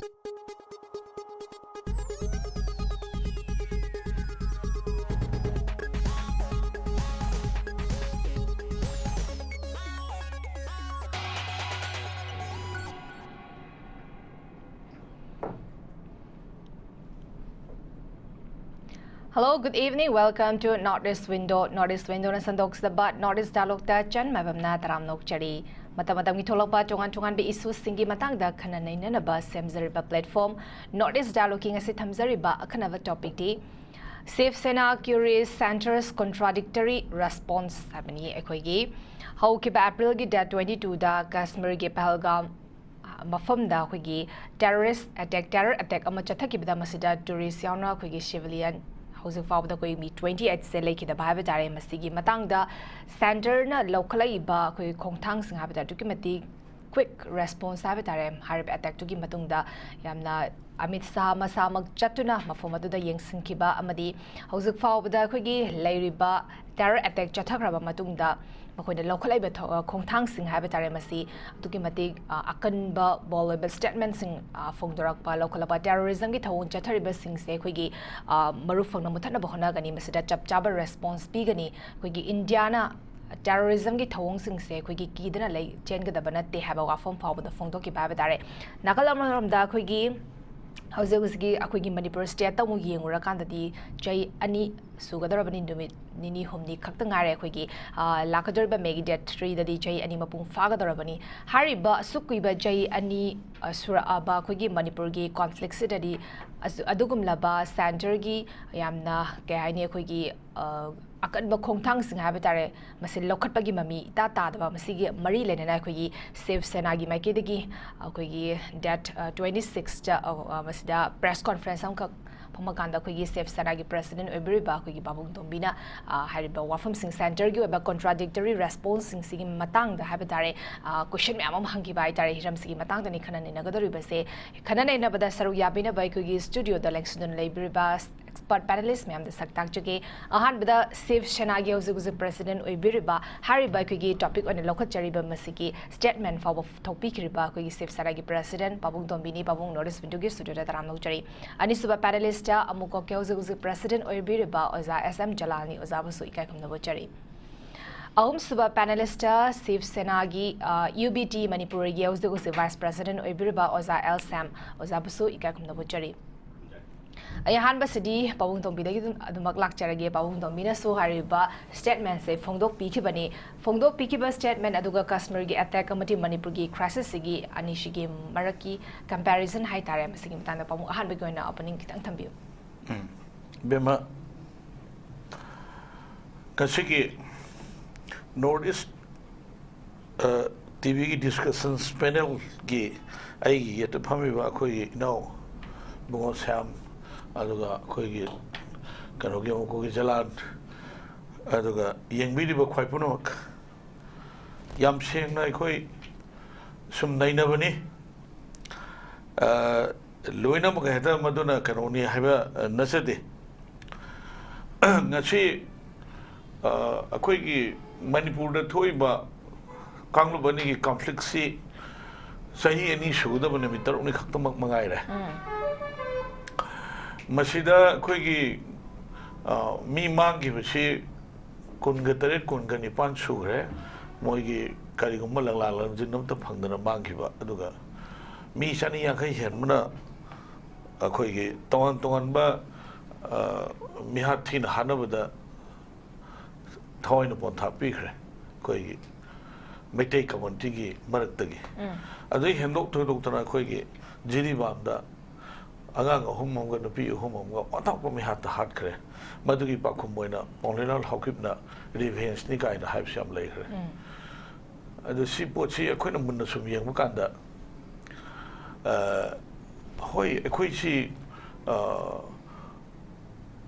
Hello, good evening. Welcome to Northeast Window. Northeast Window na sandok sa debat Northeast Dialogue ta chan MAIBAM na taram nok chari. Mata-matang itolak chongan-chongan bi isu singi matang da kananay na ba semzari ba platform Northeast Dialogue nga si tamzari ba akanava topic di. Shiv Sena Curious Center's Contradictory Response sabani ekoigi. How ki ba April gi date 22 da Kashmir gi Pahalgam mafam da khoigi terror attack ama chathaki bida masida tourist yauna khoigi civilian Housing Fab the Koi 28 Seleki the Bible Dare Masigi Matanga Center na localaiba Koi Kongtang Sing Habitat to Kimati quick response habitarem Harib attack to Gimatunda Yamna Amit Sama Samag Chatuna Mafomatu the Yang Sinkiba Amadi Housing Fab the Kogi Lairiba terror attack Chatakraba Matunda Makoy the local Kongtang Sing Habitat Masi to Kimati Akanba Ballable statements in Fongdorakpa local terrorism get own Chatariba Sing Sequigi Marufang Mutana Bohona Gani Masida Chaba response Pigani Quigi Indiana terrorism ki thawong sing se khoi gi kidana lei chen ga dabana te haba wa form faw da phong to ki ba ba dare nakalam ram da khoi gi hauze usgi akhoi gi Manipur state ta mu yengura kan da di chai ani sugadarabani numit nini humni khakta ngare khoi gi lakador ba megi date 3 da di chai ani mapung fagadarabani hari ba sukui ba chai ani sura aba khoi gi Manipur gi conflict se da di adugum laba center gi yamna ke haini khoi gi akan ba khongthang sing habitare masil lokhat pagi mami ta ta da masigi mari lenena khoi Shiv Sena gi maike degi khoi that 26 ta masida press conference am ka phamakanda khoi Shiv Sena gi president oibiriba khoi babung tombina hariba wafam sing center gi ba contradictory response sing sigi matang da habitare question me amam hangi bai tare hiram sigi matang da ni khanane nagadori ba se khanane na bada saru yabina bai khoi studio da lexidon library expert panelist me am the saktak joge ahan bada Shiv Sena gi uzu president oibiriba hariba khoi topic on lokhat chariba masigi statement for topic riba khoi Shiv Sena gi president babung tombini babung notice video gi studio da taram chari ani suba panelist AMMOCOC ke uzu president oibiriba oza SM JALAL ni oza basu ikai kham na chari Ahum suba panelist Shiv Sena gi UBT Manipur gi uzu vice president oibiriba oza LSAM oza basu ikai kham na chari Ayahan basidi pabung tombi dagi adumak lakcharage pabung tombi na so hariba statement se fongdok pikiba statement aduga Kashmir gi attack amati Manipur gi crisis gi anishigi maraki comparison hai tare masigi matanda pabung ahan be goina opening kitang thambiu bema kasiki Northeast TV gi discussions panel gi ai yet phamiba khoi no bungo sam aduga khoi kanogi ko gi JALAL aduga yengbi ba khoi puno yam seng nai khoi sum nai na bani loina ma ga da maduna kanoni haiba nasade ngachi akhoi gi Manipur da thoi ba kanglu bani gi conflict si sahi ani shuda bani mitar uni khaktamak mangai ra Masida khoi mi mangi basi kungatare kungani pan sugre moigi karigumma langla jinam ta phangdana mangi ba aduga mi sani ya khai hermana khoi gi tongan ba mi hathin hanabada thoina pon thapi khre khoi gi metai community gi maraktagi adu hendok thodok tana khoi gi jiri bamda agang ahum ga nupi ahum ga atak pa mi hat hat khre madugi pa khum moina onlinal hawkip na revenge ni kai na hype sham lai khre adu si po chi akhoi na mun na sum yeng bukan da hoi akhoi chi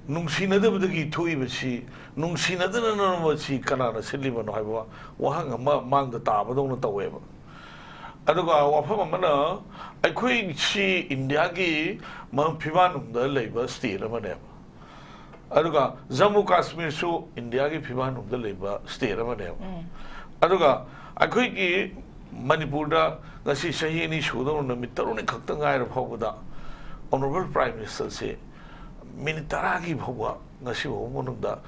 nungsina da budagi thui ba chi nungsina da na ma chi kana na silli ba no hai ba wahang ma mang da ta ba dong na tawe ba aduga wafam amana akhoi chi India gi mam phibanum da leiba state amane aduga Jammu Kashmir su India gi phibanum da leiba state amane aduga akhoi gi Manipur ngasi sahi ni shudo na mitaruni khakta ngai ra phawda honorable prime minister se minitara gi bhawa ngasi ho monungda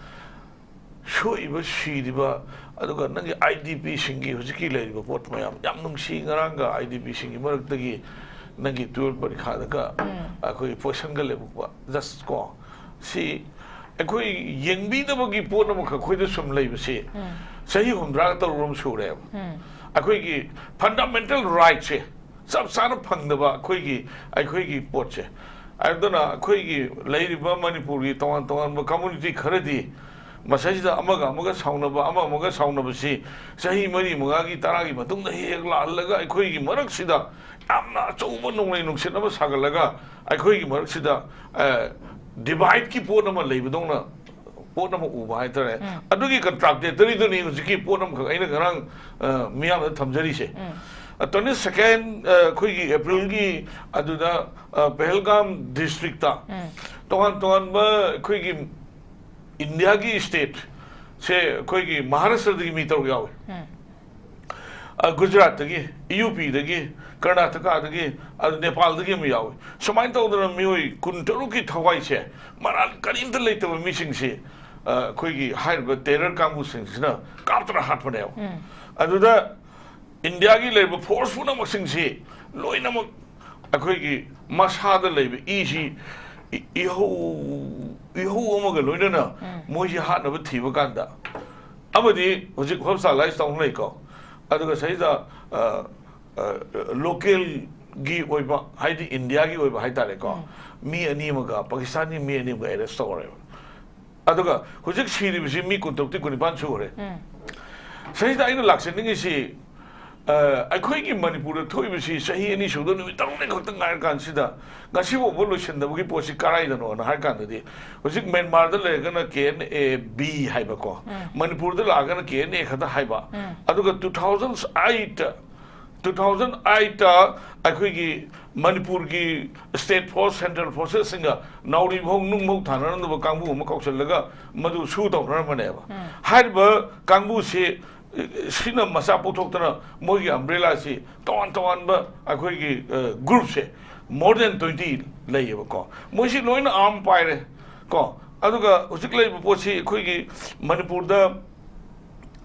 shoiba shiriba aduga nangi IDP singi hujiki leiba pot mayam yam nungsi ngaranga IDP singi maraktagi nangi 12 parikha daga akoi position ga lebu just ko si akoi yengbi da bagi pot na khoi da sum leiba se sahi humdra ta rum shure akoi gi fundamental right se sab sana phangdaba akoi gi pot se aduna akoi gi leiriba Manipur gi tawan tawan community kharadi masajida amaga saunaba si sahi mari mugagi taragi matungda hek laalaga akhoi gi marak sida amna chouba nonglai nungsinaba sagalaga akhoi gi marak sida divide ki ponama leibadongna ponama uba haitare adugi contradictory duni hujiki ponam kha aina garang miyam da thamjari se 22nd akhoi gi April gi aduda Pahalgam district ta tohan ba akhoi gi India ki state se koi ki Maharashtra ki meter gaya हुए Gujarat की UP की कर्नाटका की नेपाल की में यावे समाइन तो उधर में हुई कुंटरों की थवाई से मराल करीम तो लेते हुए मिसिंग से कोई की हायर टेरर कामू सिंह ना काप्तरा हाथ बने हो अदुदा इंडिया की लेबर फोर्स पुना मसिंग से लोई नमक कोई की मसाद लेबर इसी iho omaga loina moji hatna ba thiba kanda amadi hojik hobsa lai song lai ko aduga saida local gi oiba haidi India gi oiba haitare ko mi ani maga Pakistani mi ani maga arrest tore aduga hojik siri bisi mi kuntukti kunipan chore saida ina laksening si akhoi gi Manipur thoi bisi sahi ani shudo ni tarune khakta ngai kan sida ngasi bo bolo senda bugi posi karai da no na har kan di hojik Myanmar da le ga na KNAB haiba ko Manipur da la ga na KNA khada haiba aduga 2008 akhoi gi Manipur gi state force central forces singa nauri bhong nung mok thana na ba kangbu ma kausal laga madu su taw na mane ba haiba kangbu se Sina masa potokna mogi umbrella si tawan ba akhoi gi group se more than 20 laiba ko moisi loina arm paire ko aduga hujik lai posi akhoi gi Manipur da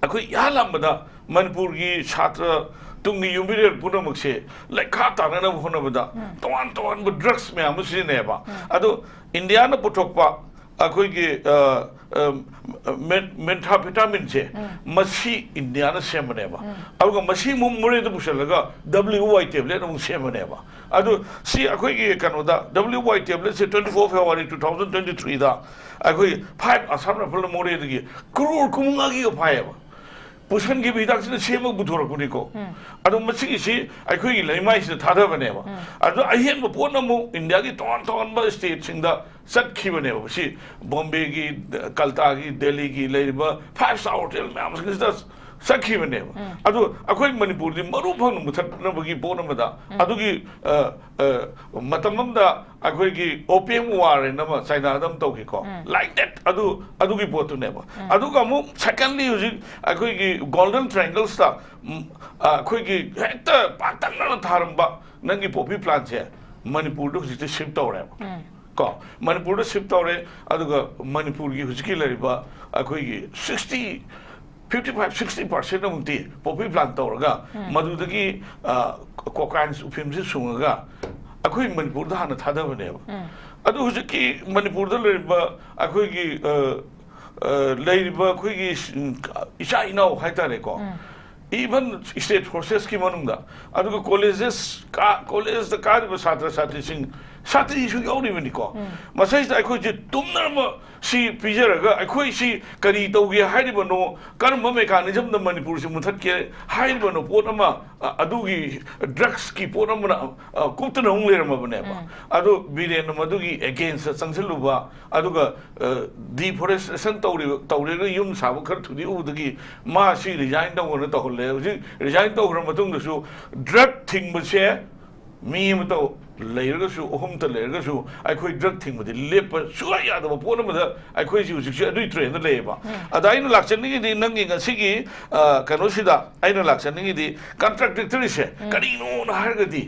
akhoi yalambada Manipur gi chhatra tungni yumbire punamuk se lekha tanana honabada tawan ba drugs me amsi ne ba adu India na potokpa akhoi gi methamphetamine se masi India na semane ba aduga masi mumure da busalaga WY tablet na semane ba adu si akhoi gi kanoda WY tablet se 24 February 2023 da akhoi 5 asam na phul more da gi crore kumunga gi phai ba pusan gi bidak se sema buthor ko ni ko adu masi si akhoi gi laimai se thada bane ba adu ahen ba pon mu India gi ton ba state singda Sat Kibane, she Bombay, Kalta, Delhi, Labor, 5-star hotel, Mams, Sakibane. Adu, a quick Manipur, the Marupan, Mutanabagi Bonamada, Adugi Matamanda, a quick opium war in Nama, Sainadam Tokiko. Like that, Adugi Potu never. Adugamu, secondly, using a quick golden triangle star, a quick hector, Patana Taramba, Nangi Poppy plants here. Manipur is the ship tower. Ko Manipur da shift tore aduga Manipur gi hujiki lariba akoi 55-60% amti poppy plant toraga madudagi kokans upimsi sungaga akoi Manipur da hana thada bane adu hujiki Manipur da lariba akoi gi lariba akoi gi isha inau haitare ko even state forces ki manungda aduga colleges college da kariba satra sing Sati issue only when you call. Masai, I could do number see Pijaraga, I could see Karito, we hide no Karma mechanism, the Manipur, Mutake, hide no Potama, Adugi, drugs keep Potama, Kutan only remember. Adu biren Madugi against Sansaluba, Aduga, deforestation Tauri, Yum Savakar to the Udagi, Ma, she resigned over the whole resigned over Matung, so drug thing was share. Me to लेरगसु अहम त लेरगसु अखोई drug thing मदि लेप सुआ यादब पोन मद अखोई जि उजिक अदुई train लेबा अदाइन लाक्चनिंग दि नंगी ngasiगी कनोसिदा आइन लाक्चनिंग दि कॉन्ट्रैक्टरी से करिनो न हारगदि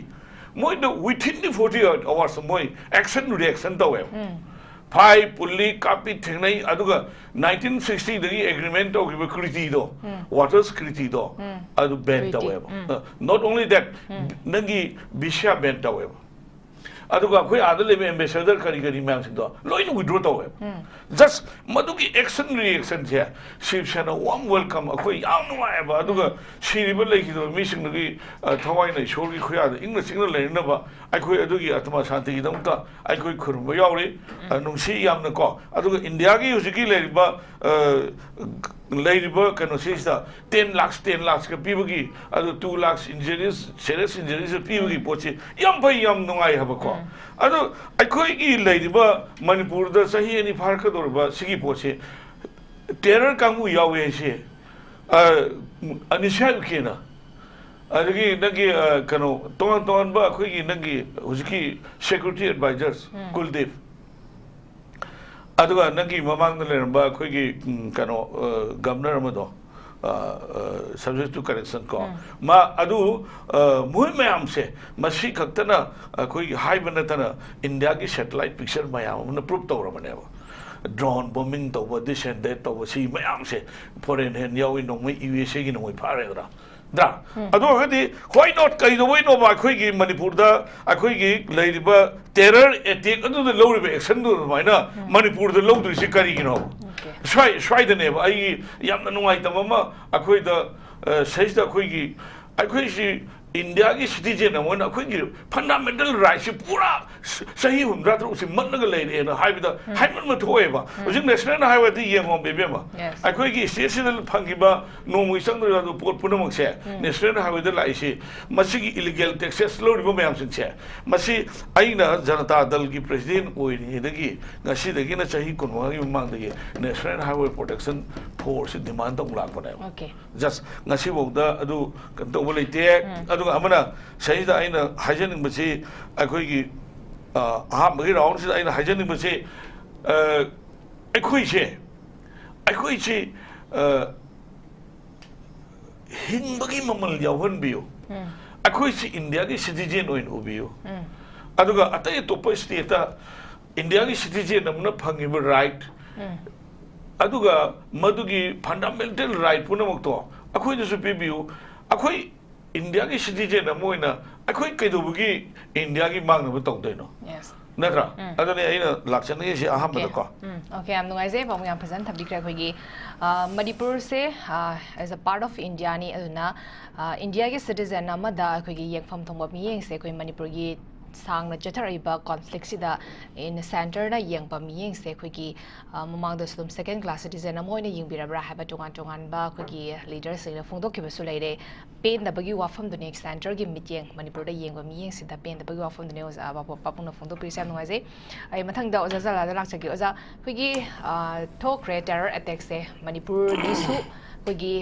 मोइ द विथिन द 48 आवर्स मोइ एक्शन रिएक्शन तवे फाइ पुल्ली कापी थेंगनै अदुगा 1960 दगी एग्रीमेंट तौगिबा क्रिटी दो वाटर क्रिटी दो अदु बेन तवे नॉट ओनली दैट नंगी बिशा बेन तवे अदुगा कोई आदे लेबे एम्बेसडर करी करी मैम सिंदो लोइन विड्रॉ तवे जस्ट मदुगी एक्शन रिएक्शन छे शिव सेना वार्म वेलकम अखोई याम नुवायबा अदुगा सिरिबा लेखिदो मिसिंगदगी थवाई नै सोरगी खुयाद इंग सिंगल लेनबा अखोई अदुगी आत्मा शांति की दमता अखोई खुरम यावरे नुंसी यामना को अदुगा इंडिया की हुजिकी लेरिबा लेरिबा कनोसिस्ता 10 लाख का पीबगी अदु 2 लाख इंजरीज सीरियस इंजरीज पीबगी पोचे याम भई याम नुंगाई हबको अदु अखोई की लेरिबा मणिपुर द सही एनी फारक दोरबा सिगी पोचे टेरर कांगु यावे से अनिशा केना अदगी नगी कनो तोन बा अखोई नगी हुजिकी सिक्योरिटी एडवाइजर्स कुलदीप अदुगा नगी ममांग लेरबा अखोई कनो गवर्नर मदो सब्जेक्ट टू करेक्शन को मा अदु मुहि मयाम से मसी खक्तना अखोई हाई बनतना इंडिया की सैटेलाइट पिक्चर मयाम न प्रूफ तौरमनेबा ड्रोन बॉम्बिंग तौबा दिस एंड दैट तौबा सी मयाम से फॉरेन हैंड यावी नोंमै यूएसए की नोंमै फारेदरा दा अदो हदी व्हाई नॉट कई दो नो बा अखोई की मणिपुर दा अखोई की लेरिबा टेरर अटैक अदु द लौरिबा एक्शन दु माइना मणिपुर द लौदुरिसि करी गिनो स्वाई दने बा आई यामना नुंगाई तममा अखोई द सहिदा अखोई की इंडिया की सिटीजन अमोन अखोई की फंडामेंटल राइट से पूरा सही हुमरा तो उसे मनग लेने न हाइबदा हाइमन म थोएबा उजिं नेशनल हाईवे दी येंगो बेबेमा अखोई की स्टेशन फंगिबा नोमुई संगदो दो पोट पुनमक से नेशनल हाईवे द लाइसी मसी की इलीगल टैक्सेस लोरिबो मैम सिंचे मसी आइना जनता दल की प्रेसिडेंट ओइनी दगी ngasi दगी न चाही कुनवा की मांग दगी national highway protection force demand तंग लाक बने ओके जस्ट ngasi बोदा अदु कंतो बोलेते अदु अमना सहीदा आइना हाइजेनिंग बची अखोई की अहमगी राउंड से आइना हाइजेनिंग बची अखोई से हिंबगी ममल यावन बियो अखोई से इंडिया की सिटीजन ओइन उबियो अदुगा अतय तोप स्टेटा इंडिया की सिटीजन नमना फंगिबो राइट अदुगा मदुगी फंडामेंटल राइट पुनमक्तो अखोई दसु पिबियो अखोई इंडिया की सिटीजन अमोइना अखोई कैदोबगी इंडिया की मांगनबो तौदैनो यस नत्रा अदने आइना लाक्चनगे से अहमद को okay am nuaise pom yam phazan thabdikra khoigi manipur se as a part of india ni aduna india gi citizen amada khoigi yekpham thongba mi yeng se khoi manipur gi sang chathariba conflict sida in center na yengpa mi yeng se khoigi mamang da slum second class citizen amoina yingbirabra haba tongan ba khoigi leaders se phongdok ki basu leire pen da bagi wafam du next center gi meeting manipur da yengba mi yeng sida pen da bagi wafam du ne oza ba papung na phongdok pi sam nuaise ai mathang da oza zala da lakcha gi oza khoigi thok re terror attack se manipur disu khoigi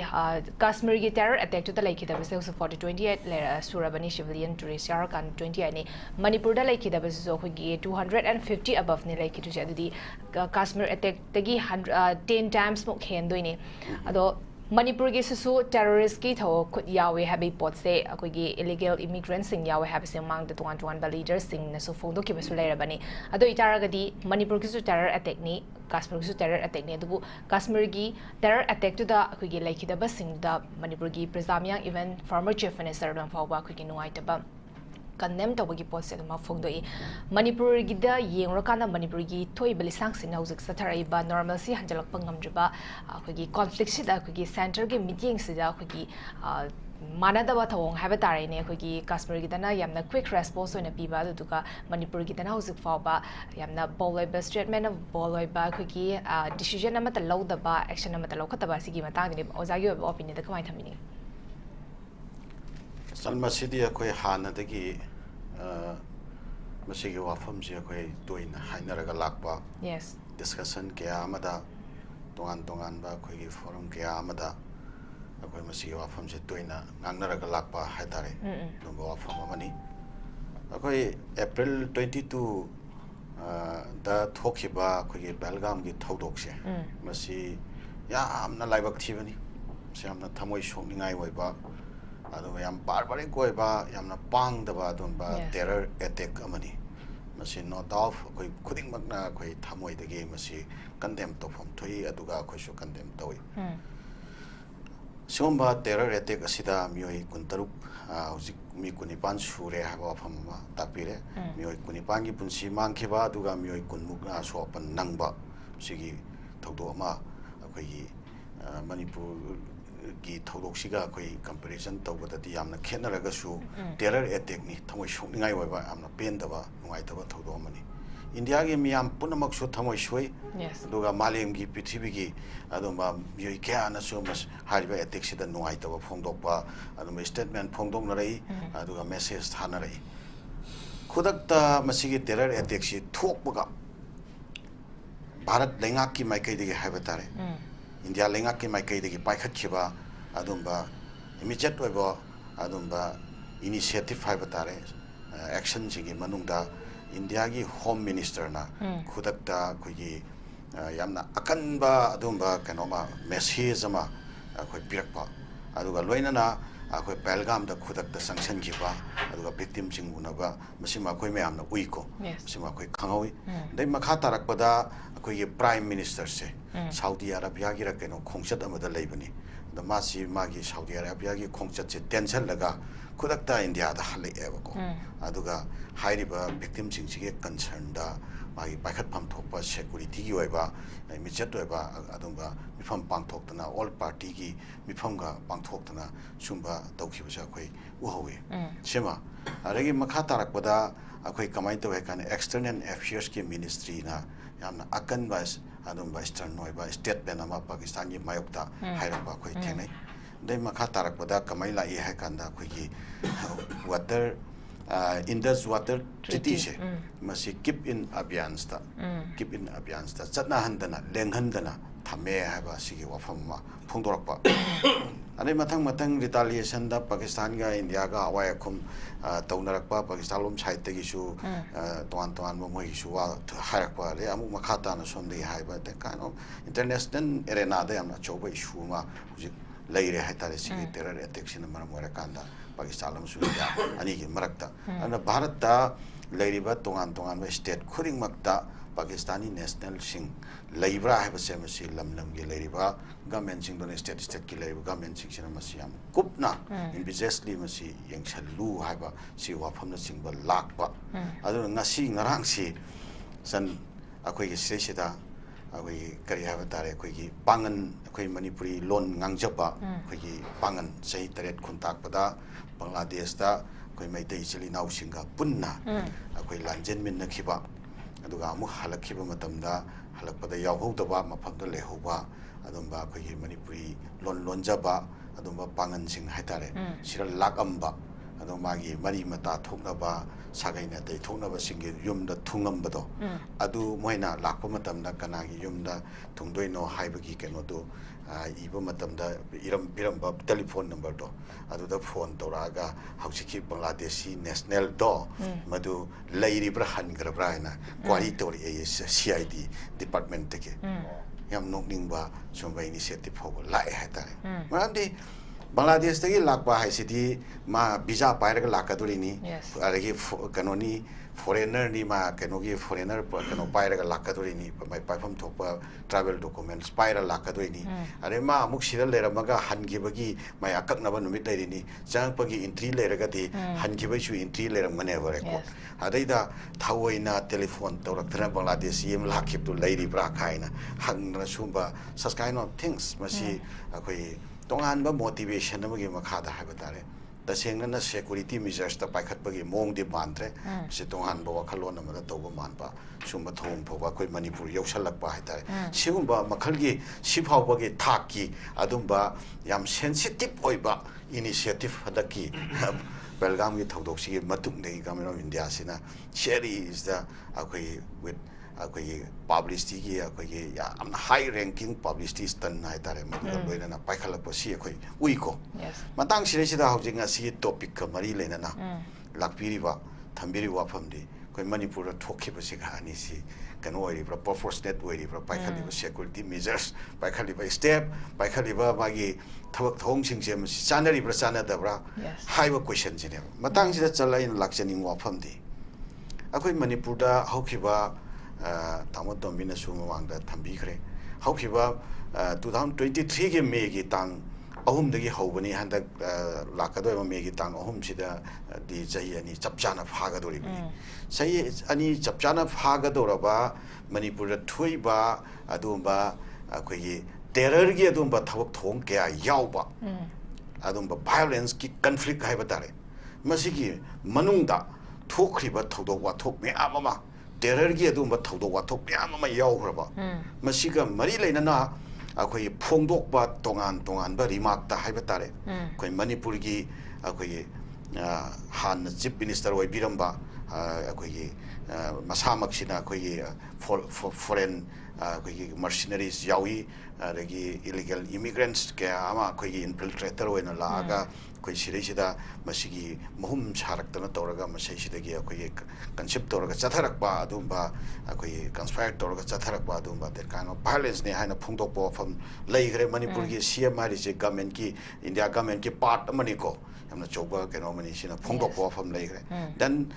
kashmir gi terror attack to da like da base 4028 surabani civilian tourist yar kan 20 ani manipur da like da base so khoigi 250 above ni like to adudi kashmir attack tagi 10 times mo khendoine ado manipur gi su terrorist ki tho khut yawe habi pot se akogi illegal immigrants sing yawe habi se mang da tuan ba leaders sing na so phongdo ki basu leira bani ado itara gadi manipur gi su terror attack ni kashmir gi su terror attack ni adu kashmir gi terror attack to da akogi like da basing da manipur gi presamyang even former chief minister don fawa akogi nuai ta ba condemn tawagi post se ma phongdoi manipur gi da yengra kana manipur gi thoi bali sang sin hauzik satharai ba normalcy hanjalak pangamjba akogi conflict si da akogi center gi meeting si da akogi manada ba thawong haba tare ne akogi kashmir gi dana yamna quick response oina piba duka manipur gi dana hauzik faw ba yamna boloi ba statement of boloi ba akogi decision amata lauda ba action amata laukata ba sigi matang ni ozagi opinion da kamai thamini salma sidi akoi hanadagi masigi wafam si akoi toina hainaraga lakpa yes discussion kya amada tongan ba akoi gi forum kya amada akoi masigi wafam si toina ngangnaraga lakpa haitare number wafam amani ꯑꯩꯈꯣꯏ April 22 ꯗ ꯊꯣꯛꯈꯤꯕ ꯑꯩꯈꯣꯏꯒꯤ ꯕꯦꯜꯒꯥꯝꯒꯤ ꯊꯧꯗꯣꯛꯁꯦ ꯃꯁꯤ ꯌꯥꯝꯅ ꯂꯥꯏꯕꯛ ꯊꯤꯕꯅꯤ ꯃꯁꯤ ꯌꯥꯝꯅ ꯊꯃꯣꯏ ꯁꯣꯛꯅꯤꯡꯉꯥꯏ ꯑꯣꯏꯕ ꯑꯗꯨꯒ ꯌꯥꯝ ꯕꯥꯔꯕꯥꯔꯤꯛ ꯑꯣꯏꯕ ꯌꯥꯝꯅ ꯄꯥꯡꯗꯕ ꯑꯗꯨꯝꯕ ꯇꯦꯔꯔ ꯑꯦꯇꯦꯛ ꯑꯃꯅꯤ ꯃꯁꯤ ꯅꯣ ꯗꯥꯎꯠ ꯑꯩꯈꯣꯏ ꯈꯨꯗꯤꯡꯃꯛꯅ ꯑꯩꯈꯣꯏ ꯊꯃꯣꯏꯗꯒꯤ ꯃꯁꯤ ꯀꯟꯗꯦꯝ ꯇꯧꯐꯝ ꯊꯣꯛꯏ ꯑꯗꯨꯒ ꯑꯩꯈꯣꯏꯁꯨ ꯀꯟꯗꯦꯝ ꯇꯧꯏ ꯁꯤꯒꯨꯝꯕ ꯇꯦꯔꯔ ꯑꯦꯇꯦꯛ ꯑꯁꯤꯗ ꯃꯤꯑꯣꯏ 23 ꯍꯧꯖꯤꯛ ꯃꯤ 19 ꯁꯨꯔꯦ ꯍꯥꯏꯕ ꯋꯥꯐꯝ ꯑꯃ ꯇꯥꯛꯄꯤꯔꯦ ꯃꯤꯑꯣꯏ 19ꯒꯤ ꯄꯨꯟꯁꯤ ꯃꯥꯡꯈꯤꯕ ꯑꯗꯨꯒ ꯃꯤꯑꯣꯏ 10ꯃꯨꯛꯅ ꯑꯁꯣꯛ-ꯑꯄꯟ ꯅꯪꯕ ꯁꯤꯒꯤ ꯊꯧꯗꯣꯛ ꯑꯃ ꯑꯩꯈꯣꯏꯒꯤ ꯃꯅꯤꯄꯨꯔꯒꯤ ꯊꯧꯗꯣꯛꯁꯤꯒ ꯑꯩꯈꯣꯏ ꯀꯝꯄꯦꯔꯤꯖꯟ ꯇꯧꯕꯗꯗꯤ ꯌꯥꯝꯅ ꯈꯦꯠꯅꯔꯒꯁꯨ ꯇꯦꯔꯔ ꯑꯦꯇꯦꯛꯅꯤ ꯊꯃꯣꯏ ꯁꯣꯛꯅꯤꯡꯉꯥꯏ ꯑꯣꯏꯕ ꯌꯥꯝꯅ ꯄꯦꯟꯗꯕ ꯅꯨꯡꯉꯥꯏꯇꯕ ꯊꯧꯗꯣꯛ ꯑꯃꯅꯤ 인디아의 미얀 뿐만없이ꯊꯃꯣꯏ ꯁꯣꯏ ꯑꯗꯨꯒ ꯃꯥꯂꯦꯝꯒꯤ ꯄ꯭ꯔꯤꯊꯤꯕꯤꯒꯤ ꯑꯗꯨꯝꯕ ꯃꯤꯑꯣꯏ ꯀꯌꯥꯅꯁꯨ ꯍꯥꯏꯔꯤꯕ ꯑꯦꯇꯦꯛꯁꯤꯗ ꯅꯨꯡꯉꯥꯏꯇꯕ ꯐꯣꯡꯗꯣꯛꯄ ꯑꯗꯨꯝꯕ ꯁ꯭ꯇꯦꯠꯃꯦꯟ ꯐꯣꯡꯗꯣꯛꯅꯔꯛꯏ ꯑꯗꯨꯒ ꯃꯦꯁꯦꯖ ꯊꯥꯅꯔꯛꯏ ꯈꯨꯗꯛꯇ ꯃꯁꯤꯒꯤ ꯇꯦꯔꯔ ꯑꯦꯇꯦꯛꯁꯤ ꯊꯣꯛꯄꯒ ꯚꯥꯔꯠ ꯂꯩꯉꯥꯛꯀꯤ ꯃꯥꯏꯀꯩꯗꯒꯤ ꯍꯥꯏꯕ ꯇꯥꯔꯦ 인디아 ꯂꯩꯉꯥꯛꯀꯤ ꯃꯥꯏꯀꯩꯗꯒꯤ ꯄꯥꯏꯈꯠꯈꯤꯕ ꯑꯗꯨꯝꯕ 이미지য়ে트 ꯑꯣꯏꯕ ꯑꯗꯨꯝꯕ 이니시에티브 ꯍꯥꯏꯕ ꯇꯥꯔꯦ 액션ꯁꯤꯒꯤ ꯃꯅꯨꯡꯗ 인디아기 홈 미니스터나 खुदक्ता कोई यामना अकनबा अदुंबा कनोमा मेसेज अमा अखोई पिरकपा अदुगा लोइनना अखोई पेलगाम दा खुदक्ता संक्शन किबा अदुगा विक्टिम सिंग उनबा मसिमा अखोई मयामना उइको मसिमा अखोई खंगौई दै मखा तारकपदा अखोई प्राइम मिनिस्टर से सऊदी अरबिया की रकेनो खोंगचत अमदा लेबनी द मासी मागी सऊदी अरबिया की खोंगचत से टेंशन लगा खुदक्ता इंडिया दा हलेएबको अदुगा हाइरिबा विक्टिम सिंगसिगे कंसर्न दा मागी पाइखतफम थोपा सिक्युरिटी की ओइबा इमिजिएट ओइबा अदुंबा मिफम पांगथोक्तना ऑल पार्टी की मिफमगा पांगथोक्तना सुंबा तौखिबसा अखोई उहौवे सेमा अरगी मखा तारकपदा अखोई कमाई तौहे काने एक्सटर्नल अफेयर्स की मिनिस्ट्री ना यामना अकनबा अदुंबा ईस्टर्न ओइबा स्टेटमेंट अमा पाकिस्तान की मायोक्ता हाइरबा अखोई थेनै दै मखा तारकपदा कमाई लाई है कांदा अखोई वाटर इंडस वाटर ट्रीटी से मसी कीप इन अभियान्स ता चतना हंदना लेंहंदना थमे हैबा सिगी वफम मा फोंदोरकपा अने मथंग रिटालिएशन दा पाकिस्तान गा इंडिया गा अवाय खुम तौनरकपा पाकिस्तान लोम साइड तगिसु तोन मोय इशु वा हायरकपा ले अमु मखाता न सोमदे हायबा ते कानो इंटरनेशनल एरेना दा यामना चौबा इशु मा हुजि लेरे हायतारे सिगी टेरर अटैक सिन मरम वरकांदा पाकिस्तान लोम सुया अनि की मरकता अन भारत दा लेरिबा तोंगान स्टेट खुरिंग मक्ता पाकिस्तानी नेशनल सिंग लेब्रा है बसे मसी लम की लेरिबा गवर्नमेंट सिंग दोने स्टेट की लेरिबा गवर्नमेंट सिंग सिना मसी याम कुपना इनविजिलेसली मसी यंगसलु हाइबा सि वाफमना सिंगबा लाकबा अदु ngasi ngarang si san अखोई की स्टेसिदा अखोई करी हाइबा तारे अखोई की पांगन अखोई मणिपुरी लोन ngangjaba अखोई की पांगन सही तरेत खुंताकपदा बांग्लादेश दा अखोई मैतै चिली नाउ सिंगा पुन्ना अखोई लांजेन मिन्नखिबा अदुगा अमु हलखिबा मतमदा हलकपदा यावहौदबा मफमदा लेहौबा अदुंबा अखोई मणिपुरी लोनजबा अदुंबा पांगन सिंग हाइतारे सिरा लाकअम्बा अदो मागी मरी मता थोकनबा सागैना दै थोकनबा सिंगे युमदा थुंगमबदो अदु Moina Lakpa मतमदा कनागी युमदा थुंगदोइनो हाइबगी केनोदो इबा मतमदा Iram पिरमबा telephone number दो अदुदा फोन तौरागा हौसिकी बांग्लादेशी नेशनल दो मदु लैरिब्रा हनग्रब्रा हैना क्वारी तौरी सीआईडी डिपार्टमेंट तके याम नोकनिंगबा सोंबा इनिशिएटिव होबा लाए हाइतारे मरामदि बांग्लादेश तगी लाकबा हाइसिदी मा वीजा पाइरगा लाकदोरिनी अरगी कनोनी फॉरेनर नी मा कनोगी फॉरेनर कनो पाइरगा लाकदोरिनी माय पाइफम थोपा ट्रैवल डॉक्यूमेंट्स पाइरा लाकदोरिनी अरे मा अमुक सिरा लेरमगा हनगिबगी माय अककनबा नुमित लेरिनी चांगपगी एंट्री लेरगदी हनगिबैसु एंट्री लेरमगने बरेको अदैदा थावैना टेलीफोन तौरक्तना बांग्लादेश यम लाखिबदु लेरिब्रा खाइना हंगना सुंबा सस काइंड ऑफ थिंग्स मसी अखोई तोंगानबा मोटिवेशन अमगी मखादा हाइबा तारे तसेंगना सिक्युरिटी मेजर्स ता पाइखतबगी मोंगदि मानत्रे से तोंगानबा वखलोन अमदा तौबा मानबा सुंबा थोंग फोबा कोई मणिपुर यौसलकपा हाइतारे सिगुंबा मखलगी सिफावबगी थाकी अदुंबा याम सेंसिटिव ओइबा इनिशिएटिव हदकी बेलगाम की थौदोक्सी मतुंगदे गवर्नमेंट ऑफ इंडिया सिना शेरीज दा अखोई विद अखोई पब्लिसिटी की अखोई याम हाई रैंकिंग पब्लिसिटी स्टन हाइतारे मदुगा लोइना पाइखलकपसी अखोई उइको मतंग सिरेसिदा हौजिंग असि टॉपिक का मरी लेना लाकपिरिबा thambiri wafam di koi Manipur thokhi basi khani si kan oi pra proportionate oi pra paikali ba security measures paikali ba step paikali ba magi thawak thong sing sem sanari pra sana da bra hai ba question ji ne matang ji da chala in lakchani wafam di akoi Manipur da hokhi ba tamot tombi na su mawang da thambi khre hokhi ba 2023 ge me gi tang ahum dagi hobani handa lakado me gi tang ahum sida di jai ani chapchana phaga dori bani sai ani chapchana phaga doraba Manipur da thui ba adumba akoi gi terror gi adumba thawak thong kya yauba adumba violence ki conflict hai batare masigi manungda thokriba thodok wathok me amama terror gi adumba thodok wathok me amama yauhraba masiga mari leinana akoi phongdok ba tongan ba remark ta haiba tare koi Manipur gi akoi han chief minister oi biramba akoi masamak sina akoi foreign akoi mercenaries yawi regi illegal immigrants ke ama akoi infiltrator oi na laga koi sida masigi mahum charak tana toraga masai sida gi akoi concept toraga chatharak ba adumba akoi conspire toraga chatharak ba adumba der kind of violence ne haina phungdok po fam leigre Manipur gi CM mari je government ki India government ki part amani ko amna choba kenomani sina phungdok po fam leigre then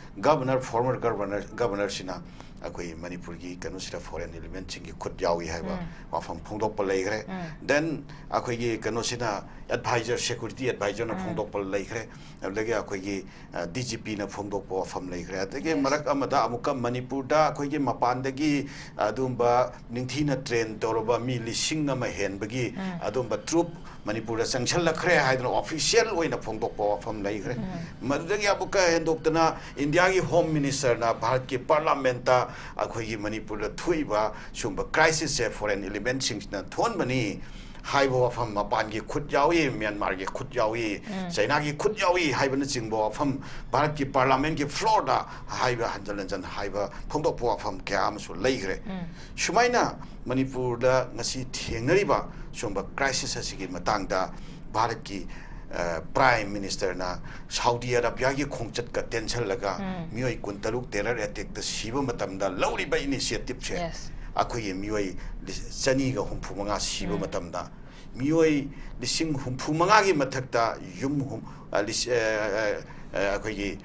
former governor sina akoi Manipur gi kanu sira foreign element singi khut yawi haiba wafam phungdok pa leigre then akoi gi kanu sina advisor security advisor na phungdok pa leigre lege akoi gi DGP na phungdok pa wafam leigre adege marak amada amuka Manipur da akoi gi mapan dagi adumba ningthina train toroba mi lising ama hen bagi adumba troop Manipur da sanction lakhre haidro official oina phungdok pa wafam leigre madagi abuka hendok tana India gi home minister na Bharat ki parliament ta akoi gi Manipur da thuiba sumba crisis se foreign element sing na thon mani haibo wafam mapan gi khut yawi Myanmar gi khut yawi China gi khut yawi haibana chingbo wafam Bharat ki parliament ki floor da haiba hanjalanjan haiba phongdok po wafam kya amsu leigre sumaina Manipur da ngasi thengnariba sumba crisis asigi matangda Bharat ki Prime Minister na Saudi Arabia ki khongchat ka tension laga mioi kuntaluk terror attack da siba matamda lauriba initiative che akoi mioi chani ga humpu manga siba matamda mioi lising humpu manga gi mathakta yum hum akoi gi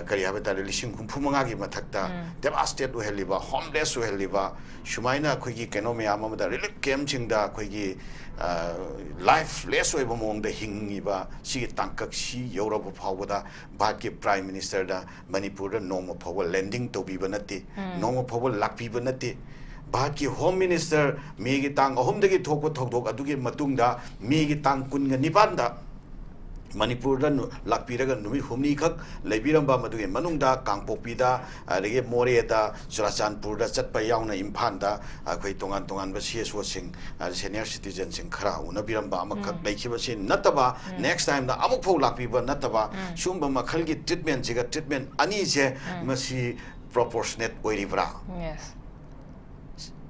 kari habata lising humpu manga gi mathakta devastate heliba homeless heliba shumaina akoi gi kenome amamada relief camp chingda akoi gi life less oiba mongda hingiba si tangkak si yoraba phawada Bharat ki Prime Minister da Manipur da noma phawa landing to biba nati noma phawa lakpiba nati Bharat ki Home Minister megi tang ahumdagi thokpa thokdok adugi matungda megi tang kunga nipanda Manipur da lakpiraga numi humni khak leibiramba madugi manungda kangpokpi da rege more da Churachandpur da chatpa yauna Imphal da akhoi tongan ba CSO sing senior citizen sing khara una biramba amakak leikiba sin nataba next time da amuk phau lakpiba nataba sumba makhal gi treatment jiga treatment ani je masi proportionate oiribra yes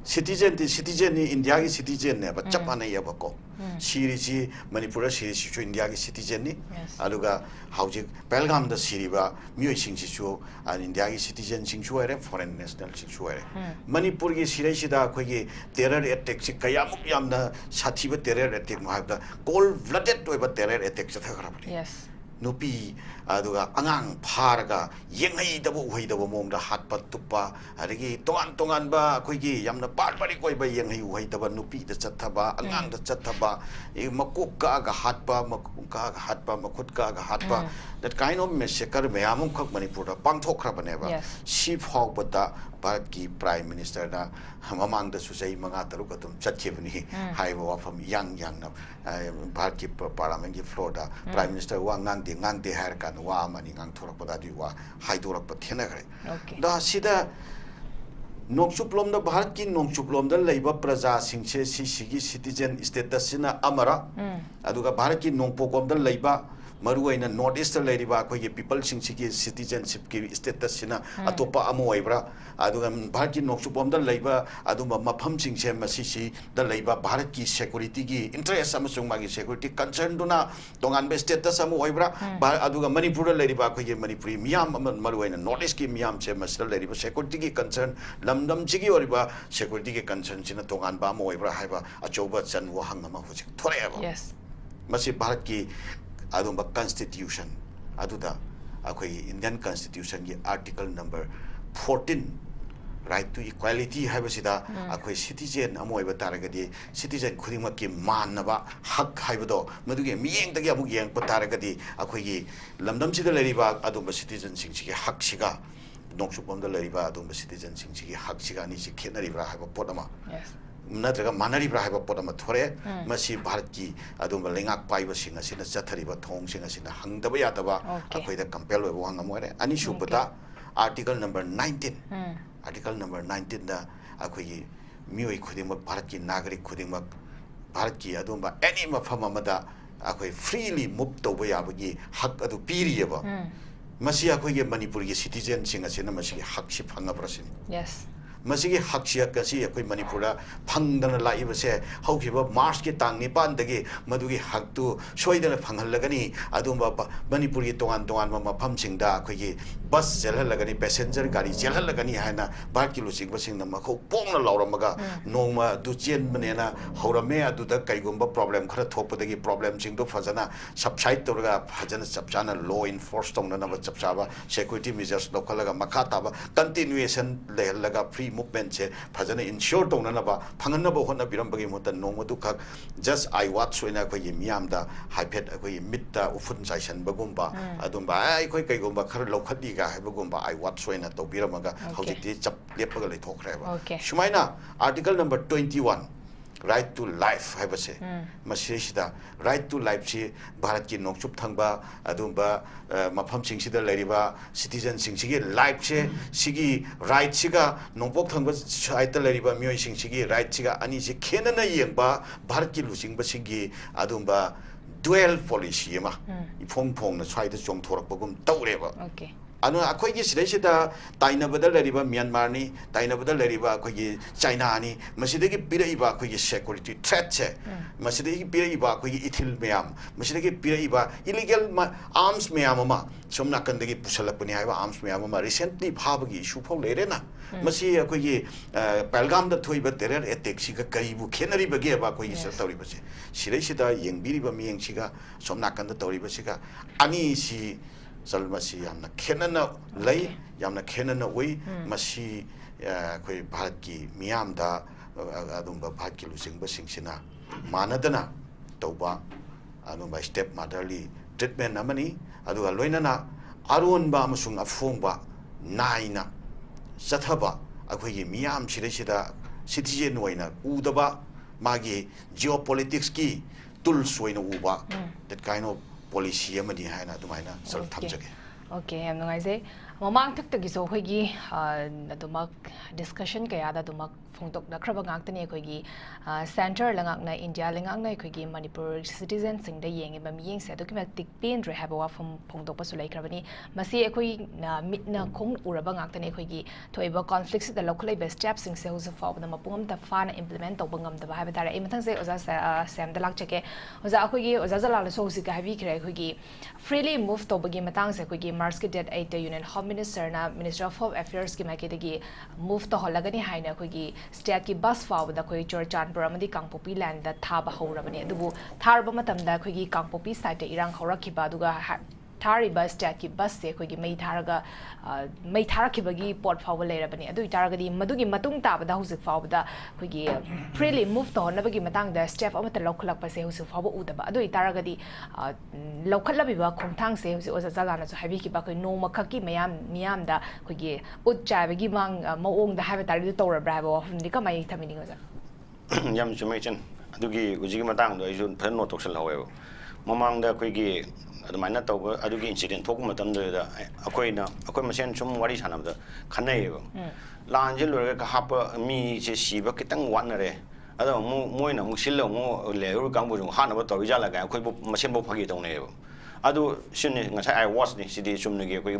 citizen ni India ki citizen ne ba chapana ya bako siri Manipur siri chu India ki citizen ni aluga hauji Pelgam da siri ba mioi sing chu India ki citizen sing chu ere foreign national sing chu ere Manipur ki siri sida khoi gi terror attack chi kayamuk yamna sathi ba terror attack ma habda cold blooded toiba terror attack cha thakara yes nupi aduga angang pharaga yenghai dabu hoi dabu momda hatpa tupa adagi tongan ba khoigi yamna parpari koi ba yenghai hoi daba nupi da chathaba angang da chathaba e makuk ka ga hatpa makut ka ga hatpa that kind of massacre mayamum khak Manipur da pangthokra baneba si phau bata Bharat ki Prime Minister na mamang da susai manga taru ka tum chathibni haiba wafam yang na Bharat ki parliament ki floor da Prime Minister wa ngang de har kan wa mani ngang thorak pada di wa hai thorak pa thena gare da sida nokchuplom da Bharat ki nokchuplom da leiba praja singche si sigi citizen status sina amara aduga Bharat ki nongpokom da leiba मरुआइना north east लेरिबा अखोई people सिंगसिगी citizenship की status सिना अतोपा अमो ओइब्रा अदुगा भारत की नोक्सुपोम द लेबा अदुबा मफम सिंगसे मसीसी द लेबा भारत की सिक्योरिटी की इंटरेस्ट अमसुंग मागी सिक्योरिटी कंसर्न दुना तोंगान बे स्टेटस अमो ओइब्रा अदुगा मणिपुर लेरिबा अखोई मणिपुरी मियाम मरुआइना नॉर्थ ईस्ट की मियाम से मसल लेरिबा सिक्योरिटी की कंसर्न लमदम सिगी ओरिबा सिक्योरिटी के कंसर्न सिना तोंगान बा अमो ओइब्रा हाइबा अचौबा चन वहंग अमा हुजिक थोरेबा मसी भारत की अदुबा कॉन्स्टिट्यूशन अदुदा अखोई इंडियन कॉन्स्टिट्यूशन की article number 14 right to equality हाइबसिदा अखोई सिटीजन अमोइबा तारगदी सिटीजन खुदिमक की माननबा हक हाइबदो मदुगे मियेंगदगी अमुक येंग पतारगदी अखोई लमदम सिदा लेरिबा अदुबा सिटीजन सिंगसिगी हक सिगा नोक्सुपोमदा लेरिबा अदुबा सिटीजन सिंगसिगी हक सिगा नि सि खेनरिबा हाइबा पोटमा नत्रगा मानरिब्रा हाइबा पोटमा थोरे मसी भारत की अदुबा लेंगाक पाइबा सिंग असिना चथरिबा थोंग सिंग असिना हंगदबा यादबा अखोइदा कंपेल ओइबो हंगमोरे अनि सुबदा आर्टिकल नंबर 19 आर्टिकल नंबर 19 दा अखोई मियोई खुदिमक भारत की नागरिक खुदिमक भारत की अदुबा एनी मफम अमदा अखोई फ्रीली मूव तौबा याबगी हक अदु पीरियबा मसी अखोई मणिपुर की सिटीजन सिंग असिना मसी हक सि फंगब्रसिन यस मसीगी हकसिया कसी अखोई मणिपुर फंगदन लाइबसे हौखिबा मार्च के तांग निपानदगी मदुगी हकतु सोइदन फंगहलगनी अदुबा मणिपुर की तोगान तोगान मफम सिंगदा अखोई बस चलहलगनी पैसेंजर गाड़ी चलहलगनी हायना भारत की लुसिंगबसिंग मखौ पोंगना लाउरमगा नोंमा दुचेन बनेना हौरमे अदुदा कईगुंबा प्रॉब्लम खरा थोपदगी प्रॉब्लम सिंगदो फजना सबसाइड तोरगा फजना सबजाना लॉ इन्फोर्स तोंगना सबसाबा सिक्योरिटी मेजर्स लोखलगा मखा ताबा कंटिन्यूएशन लेहलगा फ्री मूवमेंट से फजन इंश्योर तौननबा फंगनबा होनबिरमबगी मोत नोंमदु खक जस्ट आई वाच सोइना अखोई मियामदा हाइफेट अखोई मित्ता उफुन साइसनबगुंबा अदुंबा अखोई कईगुंबा खर लौखदीगा हाइबगुंबा आई वाच सोइना तौबिरमगा हौजिति चप लेपगा लेथोखरेबा सुमाइना article number 21 right to life हाइबसे मसीसिदा राइट टू लाइफ से भारत की नोक्चुप थंगबा अदुंबा मफम सिंगसिदा लेरिबा सिटीजन सिंगसिगी लाइफ से सिगी राइट सिगा नोंपोक थंगबा साइट लेरिबा मियोय सिंगसिगी राइट सिगा अनि से खेनना येंबा भारत की लुसिंगबा सिगी अदुंबा ड्वेल पॉलिसी मा इफोंग फोंग साइड चोंथोरकबगुम तौरेबा अनु अखोई सिदैसिदा ताइनबदा लेरिबा म्यांमार नि ताइनबदा लेरिबा अखोई चाइना नि मसिदगी पिरइबा अखोई सिक्योरिटी थ्रेट से मसिदगी पिरइबा अखोई इथिल म्याम मसिदगी पिरइबा इलीगल आर्म्स म्याम मा सोमना कंदगी पुसलपनि हाइबा आर्म्स म्याम मा रिसेंटली भाबगी इशू फौ लेरेना मसी अखोई पहलगाम द थोइबा टेरर अटैक सिगा करीबु खेनरिबगे अबा अखोई तौरिबसे सिदैसिदा येंबिरिबा मियेंसिगा सोमना कंद तौरिबसिगा अनि सि चलमसी यामना खेनना लई यामना खेनना ओई मसी कोई भारत की मियामदा अदुंबा भारत की लुसिंगबा सिंगसिना मानदना तौबा अदुंबा स्टेप मदरली ट्रीटमेंट अमनी अदुगा लोइनना अरोनबा अमसुंग अफोंबा नाइना चथबा अखोई मियाम सिदैसिदा सिटीजन ओइना उदबा मागी जियोपॉलिटिक्स की टूल्स ओइना उबा दैट काइंड ऑफ पॉलिसी अमनी है ना तुम्हारा सर थमजगे ओके हम नंगाइजे ममांग तक होगी डिस्कशन कयादा फोंदोक्नख्रब गाक्तने अखोगी सेंटर लंगाकना इंडिया लंगाकना अखोगी मणिपुर सिटीजन सिंगदा येंगे मियेंग से अदुकि मतिक पेंद्रे हाबा वाफम फोंदोकपसु लैख्रबनी मसी अखोई मिटना खोंग उरबा गाक्तने अखोगी थोइबा कॉन्फ्लिक्ट से लौखलैबा स्टेप सिंग से हुज फावना मपुंगम ता फाना इंप्लीमेंट तौबा ngam हाबा तारे ए मथंग से ओजा सेम द लाक्चके ओजा अखोगी ओजा जलाल सो हुजि का हाबि खरे अखोगी फ्रीली मूव तौबगी मतंग से अखोगी मार्च के डेट 8 यूनियन होम मिनिस्टर ना मिनिस्टर ऑफ होम अफेयर्स की माइकेदगी मूव तो हलगनी हाइना अखोगी स्टेट की बस फावदा कोई चोरचानपुर अमदी कांगपोपी लैंड थाबा हौरबने अदुबु थारबा मतमदा कोई कांगपोपी साइड इरांग हौरखिबा अदुगा थारिबा स्टेट की बस से कोई मई थारगा मई थारखिबगी पोर्ट फाव लेरबने अदु इतारगदी मदुगी मतुंग ताबदा हुजिक फावदा कोई फ्रीली मूव तो हनबगी मतंगदा स्टेप अमत लौखलक से हुजिक फाव उदबा अदु इतारगदी लौखलबिबा खोंथांग से हुजिक ओजा जलाना जो हाबिकिबा कोई नोमा खकी मियामदा कोई उच्चाबगी मांग मओंग दा हाबे तारि तौरब्रा हाबो हमदि कमाई थमिनि ओजा याम चुमेचन अदुगी उजिगी मतंग दो इजु फन नो तोक्सल हवेबो ममांगदा कोई अदुमाइना तौब अदुगी इंसिडेंट थोक मतमददा अखोई मसेन सुम वारी सानबदा खनैबो लांजे लोरगा हाप मी से सिबा कितंग वानरे अदो मोइना मुसिल मो लेरु कांबु हानबो तौइजा लगा अखोई मसेन बो फगी तौनेबो adu shuni ngasai I watch ni sidi sumni ge koi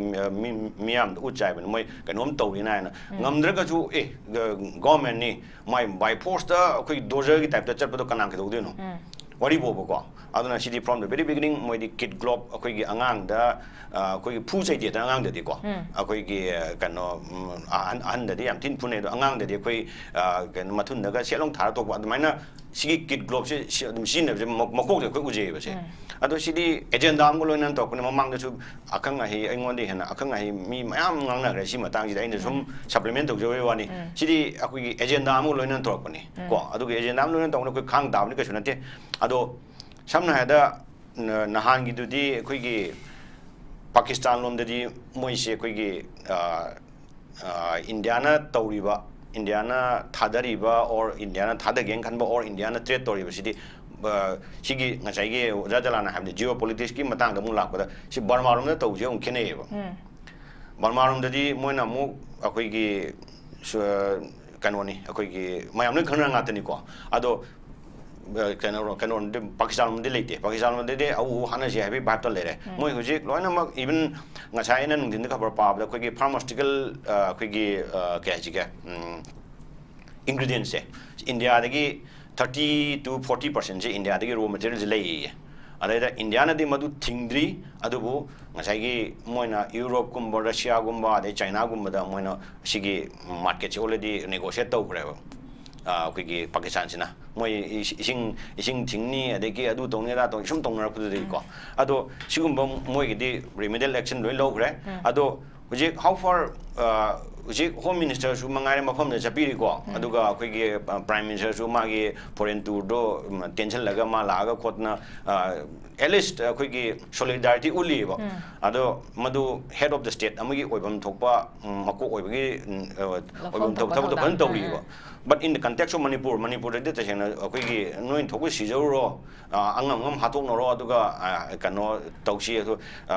miyam uchai ban moi kanom to ina na ngamdra ka chu government ni mai by force da koi dozer gi type da chat do kanang ke do no wari bo ko aduna sidi from the very beginning moi di kid globe koi gi angang da koi phu chai de da angang de ko koi gi kano an da di am tin phune do angang de koi kan mathun da ga selong thar to ba maina sigi kid globe se dum sin ne makok de koi uje ba se ado sidi agenda am lo nan to ko mamang da su akang a hi aingon de hena akang a hi mi mayam ngang na re si matang ji da ina sum supplement to jowe wani sidi akui gi agenda am lo nan to ko ni ko ado gi agenda am lo nan to ko khang da ni ka sunate ado samna hada nahan gi du di koi gi Pakistan lom da di moi se koi gi Indiana tawriba Indiana thadariba or Indiana thadageng khanba or Indiana trade toriba sidi sigi ngasai ge rajalana hamde geopolitics ki matang da mu lakpada si Burma rom da tawje ong khene ba Burma rom da di moina mu akoi gi kanoni akoi gi mayam ne khana ngatani ko ado kanon de Pakistan de lete Pakistan de au hana si habi bat lere moi huji loina mak even ngasai na nungdin ka pa da koi gi pharmaceutical koi gi ka ji ga ingredients India dagi 30 to 40% je India dagi raw materials lei ada India na di madu thingdri adubu ngasai gi moina Europe kumba Russia gumba de China gumba da moina sigi market che already negotiate to kre koi gi Pakistan sina moi ising thingni adegi adu tongni da tong sum tongna pu de ko ado sigumba moi gi di remedial action loi lo kre ado huji how far huji home minister su mangare mafam de chapiri ko aduga koi gi prime minister su ma gi foreign tour do tension laga ma laga khotna at least koi gi solidarity uli ba ado madu head of the state amagi oibam thokpa mako oibagi oibam thok to kan tawri ba but in the context of Manipur de tachena koi gi noin thoku sijoro angam hatok no ro aduga kano tawsi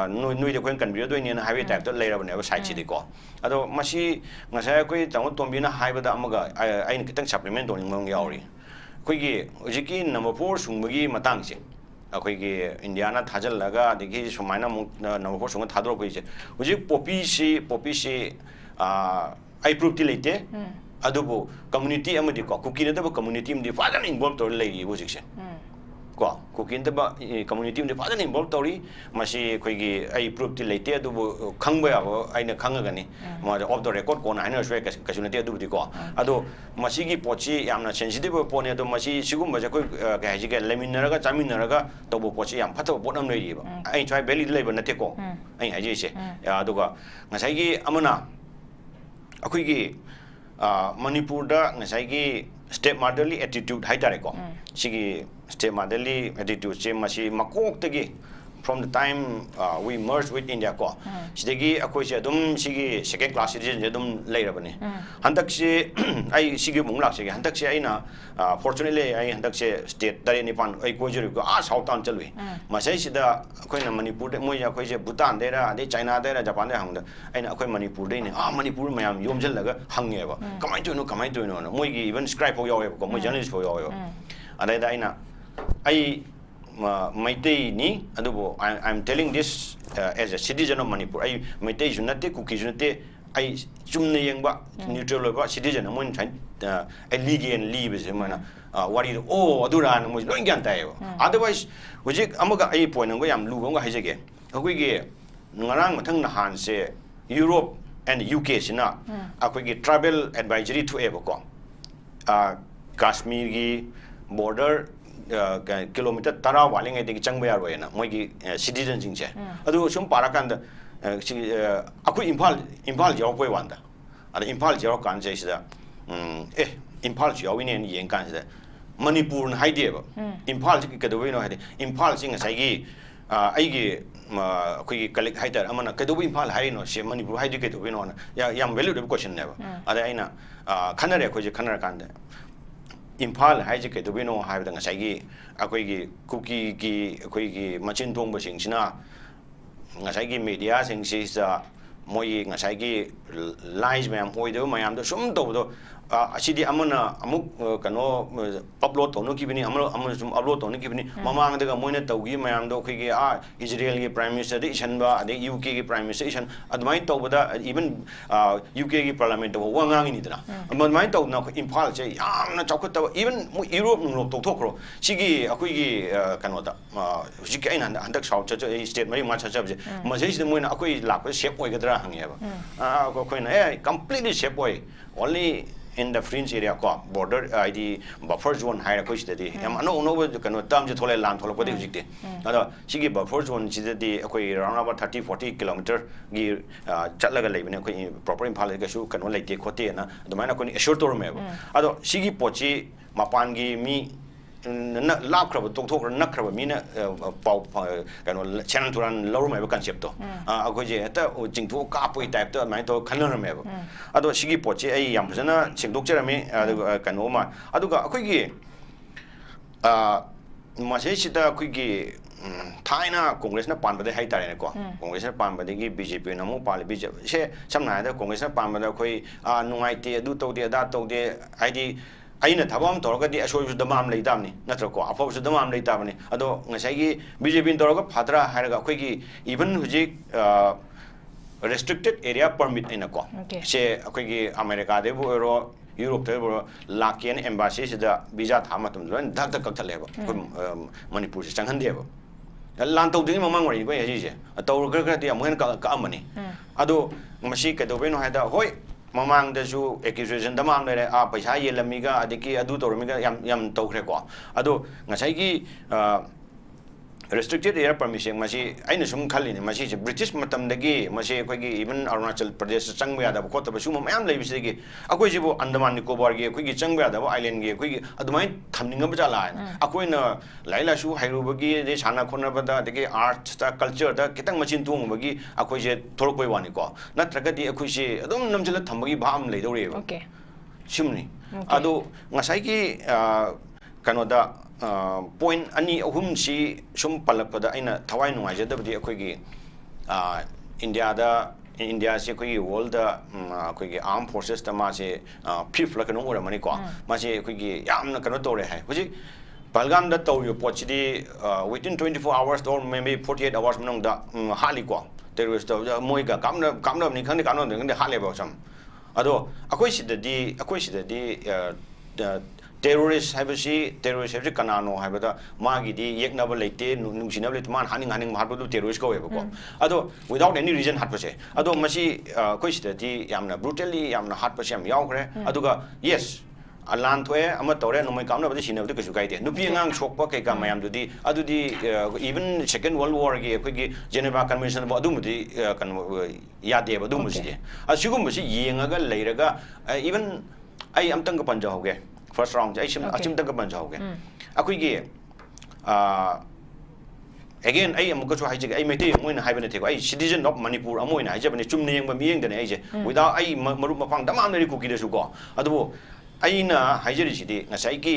noi de kwen kan bi do ni na highway type to leira bane ba side chi de ko ado masi ngasai koi tang tombi na haiba da amaga ai kitang supplement on ngong yauri koi gi ujiki number 4 sungmagi matang se akoi gi Indiana thajal laga degi sumaina number 4 sunga thadro koi se ujik popi si ai proof ti lete adubu community amadi ko kukin da community mdi fadan involved to lei ujik se ko kukin da community mdi fadan involved tori masi koi gi ai proof ti lete adubu khangba ya aina khangaga ni ma of the record ko na aina shwe ka sunate adubu di ko ado masi gi pochi yamna sensitive pone ado masi sigum ba koi ka haji ga leminaraga chaminaraga tobu pochi yam phataba bonam lei ba ai chai belly lei ba nate ko ai haji se aduga ngasai gi amana akoi gi Manipur da ngasai gi step motherly attitude haitare ko sigi step motherly attitude che masi makok tagi from the time we merged with India ko sidagi akoi se dum sigi second class citizen je dum leirabani handak se ai sigi munglak se handak se aina fortunately ai handak se state tare ni pan ai ko juri ko south an chalwi masai sida akoi na Manipur de moi akoi se Bhutan de ra de China de ra Japan de hangda aina akoi Manipur de ni Manipur mayam yomjal laga hange ba kamai to no moi gi even scribe ho yawe ko moi journalist ho yawe ada da aina ai Maitei ni adubo I'm telling this as a citizen of Manipur ai Maitei junate kuki junate ai chumne yengba neutral ba citizen mon chan ai ligian libe semana wari adura no mo loin gan tai otherwise hojik amaga ai point ngo yam lu ngo haijege akoi ge ngarang mathang na han se Europe and UK sina akoi ge travel advisory to ebo ko Kashmir gi border kilometer tara waling ai de changba yar wena moi gi citizen jing che adu sum para kan da akoi impal jaw poi wanda ada impal jaw kan che sida impal jaw inen yen kan sida Manipur na haide ba impal ji ka do we no haide impal jing sai gi ai gi akoi gi collect haiter amana ka do impal hai no se Manipur haide ke do we no na yam value de question ne ba ada aina khanare ko je khanar kan da Impal haji ke dubino haibda ngasai gi akoi gi kuki gi akoi gi machin tongba sing sina ngasai gi media sing si sa moi ngasai gi lies mayam hoi do mayam do sum do asidi amana amuk kano upload to no kibini amana sum upload to no kibini mamang daga moina tawgi mayam do khigi Israel gi prime minister de ishanba ade UK gi prime minister ishan admai tawbada even UK gi parliament to wangang ni dana amai taw na imphal che yamna chawkhat taw even Europe nung to thokro sigi akhui gi kano da sigi aina handak south state mari ma cha cha je masai de moina akhui lak shape oi gadra hangyaba akhui na completely shape oi only in the fringe area ko border ID buffer zone higher ko chidi am no kano tam je thole lan thole podi hujikte ada sigi buffer zone chidi akoi around about 30-40 km gi chatlaga leibine ko proper imphal ga shu kano leite khote na adumana ko assure tor me ado sigi pochi mapan gi mi na lakraba tokthokra nakraba mina pau kano channel turan lawru me concept to akoi je ta jingtho ka poi type to mai to khanna me ado sigi pochi ai yam phana chingdok cherami kano ma aduga akoi gi masai sida akoi gi thaina congress na panbade hai tare ne ko congress na panbade gi BJP na mo pali BJP se samna da congress na panbada khoi nungai te adu to de da to de ID aina thabam toragadi asoi su damam leidamni natra ko afo su damam leidamni ado ngasai gi BJP toraga phadra hairaga khoi gi even huji restricted area permit ina ko se akhoi gi America de bo ro Europe de bo lakian embassy se da visa thama tum ran dak dak thale ba Manipur se changhan de ba lan tau ding mamang ri ko ye je tau gra ti amohen ka amani ado masi ka do beno haida hoi mamang da su accusation damam le paisa ye lamiga adiki adu tormiga yam tokre ko ado ngasai gi restricted area permission masi aina sum khalini masi British matam dagi masi koi gi even Arunachal Pradesh changba da ko ta su mayam lei bisi gi akoi jibo Andaman Nicobar gi koi gi changba da island gi koi gi adumai thamninga ba la akoi na laila su hairu bagi de chana khona ba da dagi art ta culture da kitang machin tung bagi akoi je thorok koi wani ko natraga di akoi se adum namjala thambagi bham lei dore ba okay simni ado ngasai gi kanoda point ani ahum si sum palakpada aina thawai nungai jadabdi akhoi India se akhoi world da akhoi armed forces ta ma se fifth la kanu ora mani ko ma se akhoi yamna kanu tore hai huji balgam da taw yo pochidi within 24 hours or maybe 48 hours manong da hali ko terrorist moi ga kamna ni khani kanu de hale ba sam ado akhoi sidadi terrorist habasi terrorist habsi kanano habada magi di yeknaba leite nungsinab le man haning mahadu terrorist ko webo ko ado without any reason hatpase ado masi koi sitati yamna brutally yamna hatpase yam yaukre aduga yes alan thoe ama tore no mai kamna badi sinabdi kasu gaide nupi ngang chokpa ke ka mayam dudi adudi even second world war gi koi gi Geneva convention ba adumudi kan yade ba dumusi asugum basi yengaga leiraga even ai amtang ka panja hoge first round achim tang ban jawge akui gi again ai amuka chu haije ai mete moina haibane te ko ai citizen of Manipur amoina haije bane chumne yeng ba miyeng dane aije without ai marup mapang damam ne ku ki de su ko adu aina haije ri sidi ngasai gi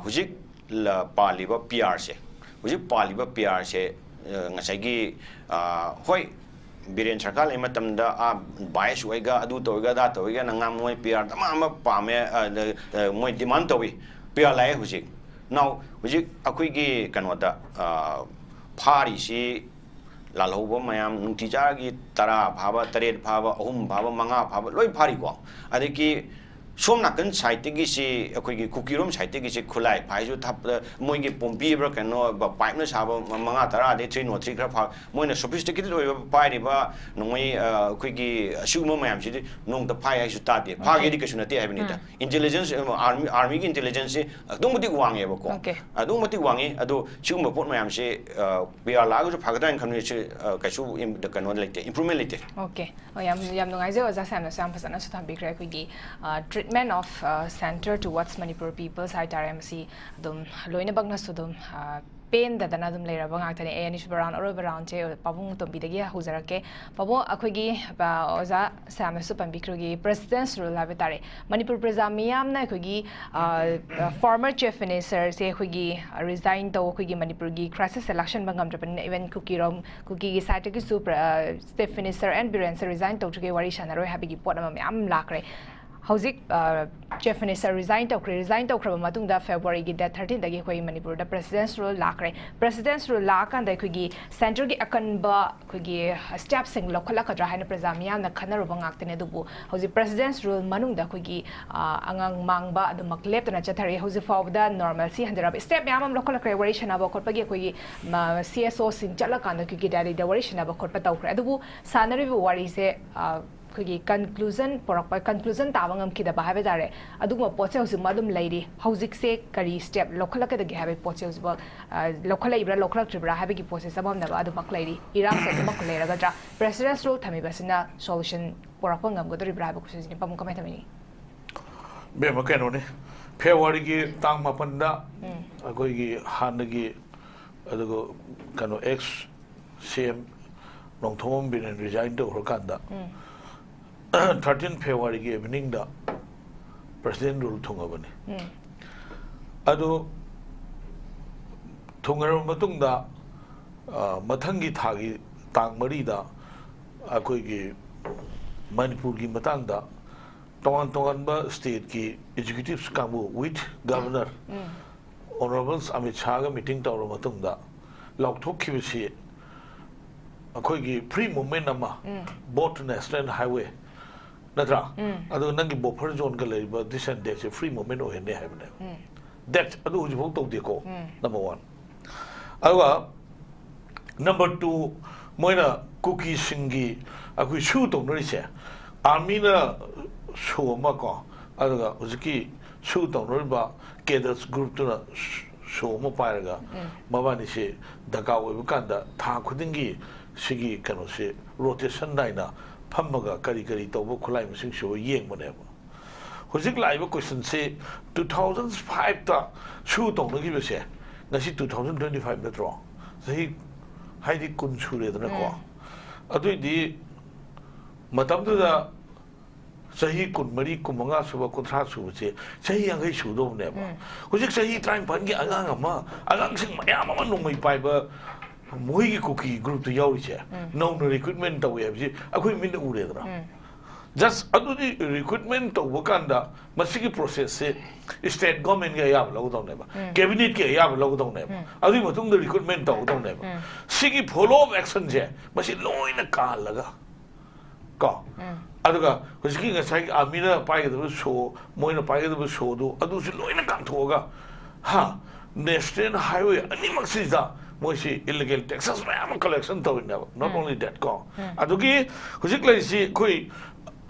hujik la paliba PR se hujik paliba PR se ngasai gi hoi biren sarkal ematam da bias waiga adu toiga da toiga nangam moi PR tamama pame moi demand towi PR lai hujik now hujik akhui gi kanwada phari si lalhobo mayam nungtija gi tara phaba taret phaba ahum phaba manga phaba loi phari ko adiki somna kan site gi si akhui gi kukirom site gi si khulai phai ju thap moi gi pompi bra kano ba pipe na saba manga tara de 303 kra pha moi na sophisticated oi pai ri ba noi akhui gi asuma mayam si nong da phai ai su ta de pha gi di kasu na te ai ni da intelligence army gi intelligence adum mati wange ba ko adum mati wange ado chuma pot mayam si bia la ga pha ga dan khamni si kasu da kano lete improvement lete okay yam ngai je oja sam na sam phasana su tham bi kra khu gi treatment of center towards Manipur people side RMC dum loina bagna sudum pain da dana dum lera bang aktani e anish baran oro baran che pabung tombi dagi huzarake pabo akhoi ba oza samesu pambikrugi president's rule habitare Manipur prezamiam na akhoi former chief minister se akhoi resign to akhoi Manipur gi crisis election bangam japan even kukirom kuki site gi super chief minister and biren se resign to ge wari shanaroi habigi pot am lakre Howzik Chief Minister resign to February date 13 dagi khoi Manipur da President's rule lakre President's rule lakan da khoi center gi akanba khoi step sing lokhala kadra haina prajamia na khana ruba ngaktene dubu hauji President's rule manung da khoi angang mangba adu maklep na chathari hauji fawda normalcy handarab step yamam lokhala kre variation aba khotpa gi khoi CSO sing chala kan da khoi dali da variation aba khotpa tawkre adubu sanari wari se khoi conclusion porakpa conclusion tawangam ki da bahabe dare aduma poche hausi madum leiri hauzik se kari step lokhala ka da gi habe poche hausi ba lokhala ibra lokhala tribra habe gi poche sabam na adu mak leiri irang se mak leira ga tra president's role thami basina solution porakpa ngam godri bra ba kusini pam kamai thamini be ma keno ne February gi tang mapanda agoi gi hanagi adugo kano ex CM nong thom bin resign to horkanda 13 February ki evening da President rule thungabani ado thungaram matung da mathangi thagi tang mari da akoi gi Manipur gi matang da tongan ba state ki executives kamu with governor honorable Amit Shah ga meeting tawra matung da lokthok khibisi akoi gi free movement ama both national highway Natra, ado nangi buffer zone ka leba this and that free movement o hene habne. That ado huji bhog tok deko number 1. Awa number 2 moina cookie singi akui shu tok nori se army na shu ma ko ado huji shu tok nori ba cadres group tu na shu ma pa ga mabani se daka o kanda tha khudingi sigi kano se rotation naina Pambaga kari tobo khulai masing show yeng maneba hojik laiba question se 2005 ta shu tong no gi bese ngasi 2025 da tro sahi haidi kun chure da ko adui di matam da sahi kun mari kumanga suba kuthra su se sahi angai shu do ne ba hojik sahi train pan gi anga ma alang sing ma ma no mai pai ba Mohi cookie group to Yauricha, no recruitment away. I couldn't mean the Udra. Just other recruitment of Wakanda, Masiki process, state government Gayab logo never, cabinet Gayab logo never. I think the recruitment of never. Sigi polo action, Mashi low in a car laga. Go. Aduga, who's king a side Amina Pai the show, Moina Pai the show, do Adus low in a cantoga. Ha, Nestin Highway, Animaxiza. Moshi illegal taxes collection to not only that go. Adugi, Hujikla si kui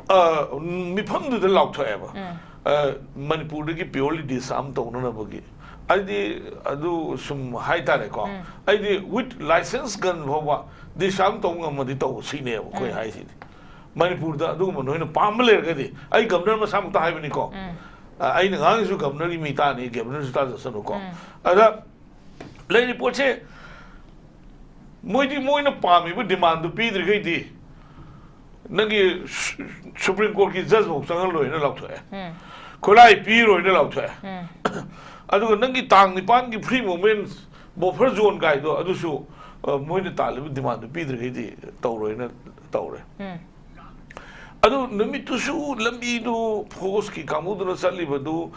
Mipam to the lock to ever. Manipur purely disarmed to Nunabugi. I did adu some high tareco. I did with license gun hova disarmed to Madito senior Kui High City. Manipur da Duman in a Pamela. I governor some time in co. I know you governor Mitani, governor Stazanuko. Other Lady Poche. Moina Palmy would demand to pay the gate. Nagi Supreme Court is just in a lot to her. Could I peer in a lot to her? I do Nangi Tang, the Pangi free moments, both her zone guide, or do so. Moina Tali would demand to pay the gate, Tauro in a Taure. I don't know me to show Lambido, Poski, Kamudra Salivadu.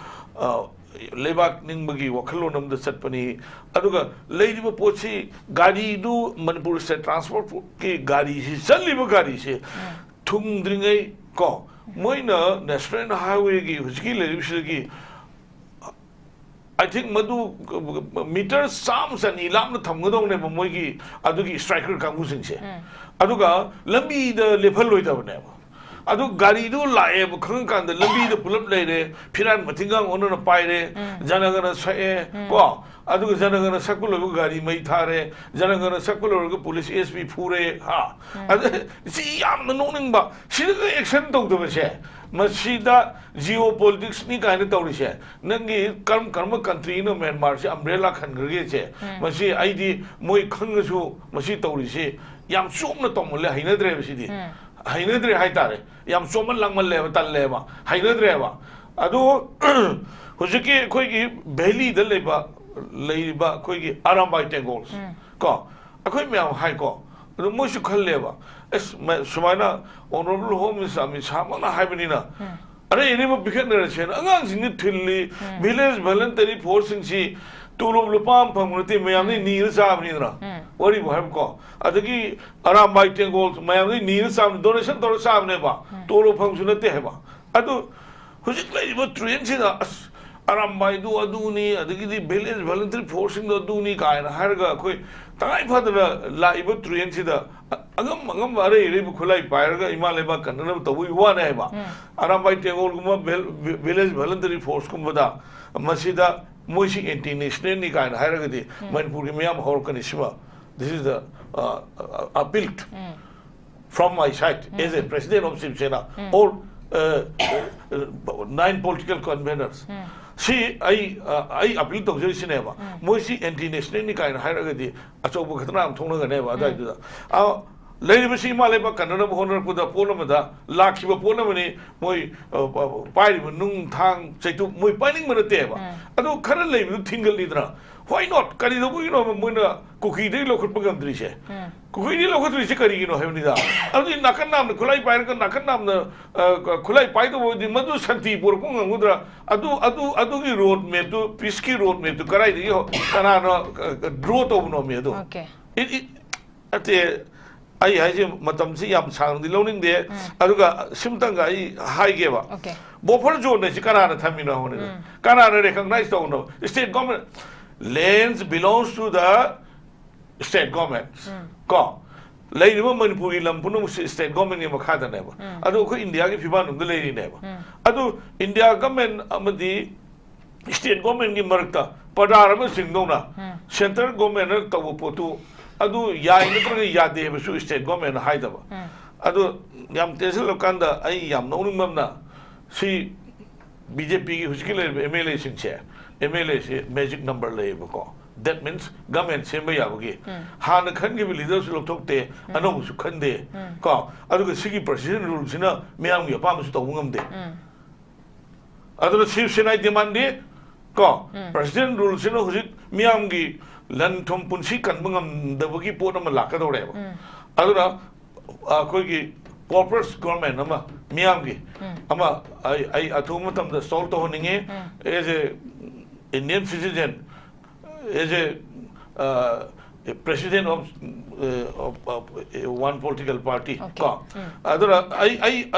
Lebak Ningbagi, Wakalonum, the Setpani, Aduga, Lady Pochi, Gadi do Manipur State Transport, Gadi, Sally Bagadi, Tung Dringai, Ko, Moina, National Highway, Huski, I think Madu meters, Sams and Ilam Tamadon never Mogi, Adugi striker Kamusin. Aduga, Lambi the Lepaloid of never. Adu gari do lae bukhang kan the lambi the pull up lady piran matingang ono na paire janagana sae ko adu janagana sakulo gari mai thare janagana sakulo go police SP phure ha adu si yam no ning ba si action tog do she masida geopolitics ni kind tawri she nangi karma country no Myanmar se umbrella khan gre che masi id moi khang su masi tawri she yam som na tomle haina dre si di Hainadre Haitare, Yam Soman Langman Leva Taleva, Hainadreva. Ado Hosiki Koigi, Belly the Labor, Koigi, Aramba Tangles. Go. A Koimiam Haiko, the Moshukal Leva, as Sumana, Honorable Home is Hamana Hibernina. are any of Picket Narration, Angang in Tilly, village voluntary forcing she, Tulu Lupam, Pamuti, Miami, Neil Samnira. What do you have called? Adagi, Aram Biting Gold, Miami, Neil Sam, donation to Sam Neva, Tulu Functionate Heva. I do, who's it like about Trienci? Aram Baidu Aduni, Adigi village voluntary forcing the Duni kind of Harga, Time for the Laiba Trienci. Agam Vare, Ribukulai, Pyraga, Imaleba, Kanana, the one ever. Arambai old village voluntary force Kumada, Masida, Moshi international kind of Haragadi, Manipuriam Horkanishima. This is the appeal from my side as a president of Shiv Sena, all 9 political conveners. See, I appeal to the cinema. Moshi international kind of Haragadi, Achobukatram, Tonga, never. Lady Mashima Leba Canada Honor put a Polamada, Lakiba Polamani, Moy Pai, Nung Tang, say to Moy Pining Manateva. I don't currently with Tingle Lidra. Why not? Carino, Muna, Cookie, they look at Pugandrisha. Cookie look at Ricarino, Heavenida. I mean, Nakanam, the Kulai Pirakan, Nakanam, the Kulai Paito, the Madu Santi, Purpunga Mudra, Adu road made to Pisky road made to Karai, Kanana, Drought of no medo. Okay. At the I Matamsi Yam Sang, the loaning there, Aruga, Simtanga, High Geva. Okay. Bopper Zone, Kanana Tamina, Kanana recognized owner. The state government lands belongs to the state government. Lady Manipuri Lampunum state government in Makata never. Adu India if you want the lady never. Adu India government Amadi state government in Marta, Padarama Singona, central government Tavupotu. Adu Yai Yade state government Haidaba. Adu Yam Tesla Kanda, I am no mamna. See BJP who's killed MLA chair. MLA magic number labor. That means government same way Yabugi. Han can give leaders will talk there, and no Sukande. Call. Adu Siki president rules in a Miam Yapam to Wungam day. Adu Shiv Sena demand call. President rules in a Miamgi. Lan Tom Punsi can bung the Wiki Portam Laka or whatever. Aduna, Kogi, corporate government, Ama, Miamgi, Ama, I atomatum the salt honing as a Indian citizen, as a president of one political party. Aduna, I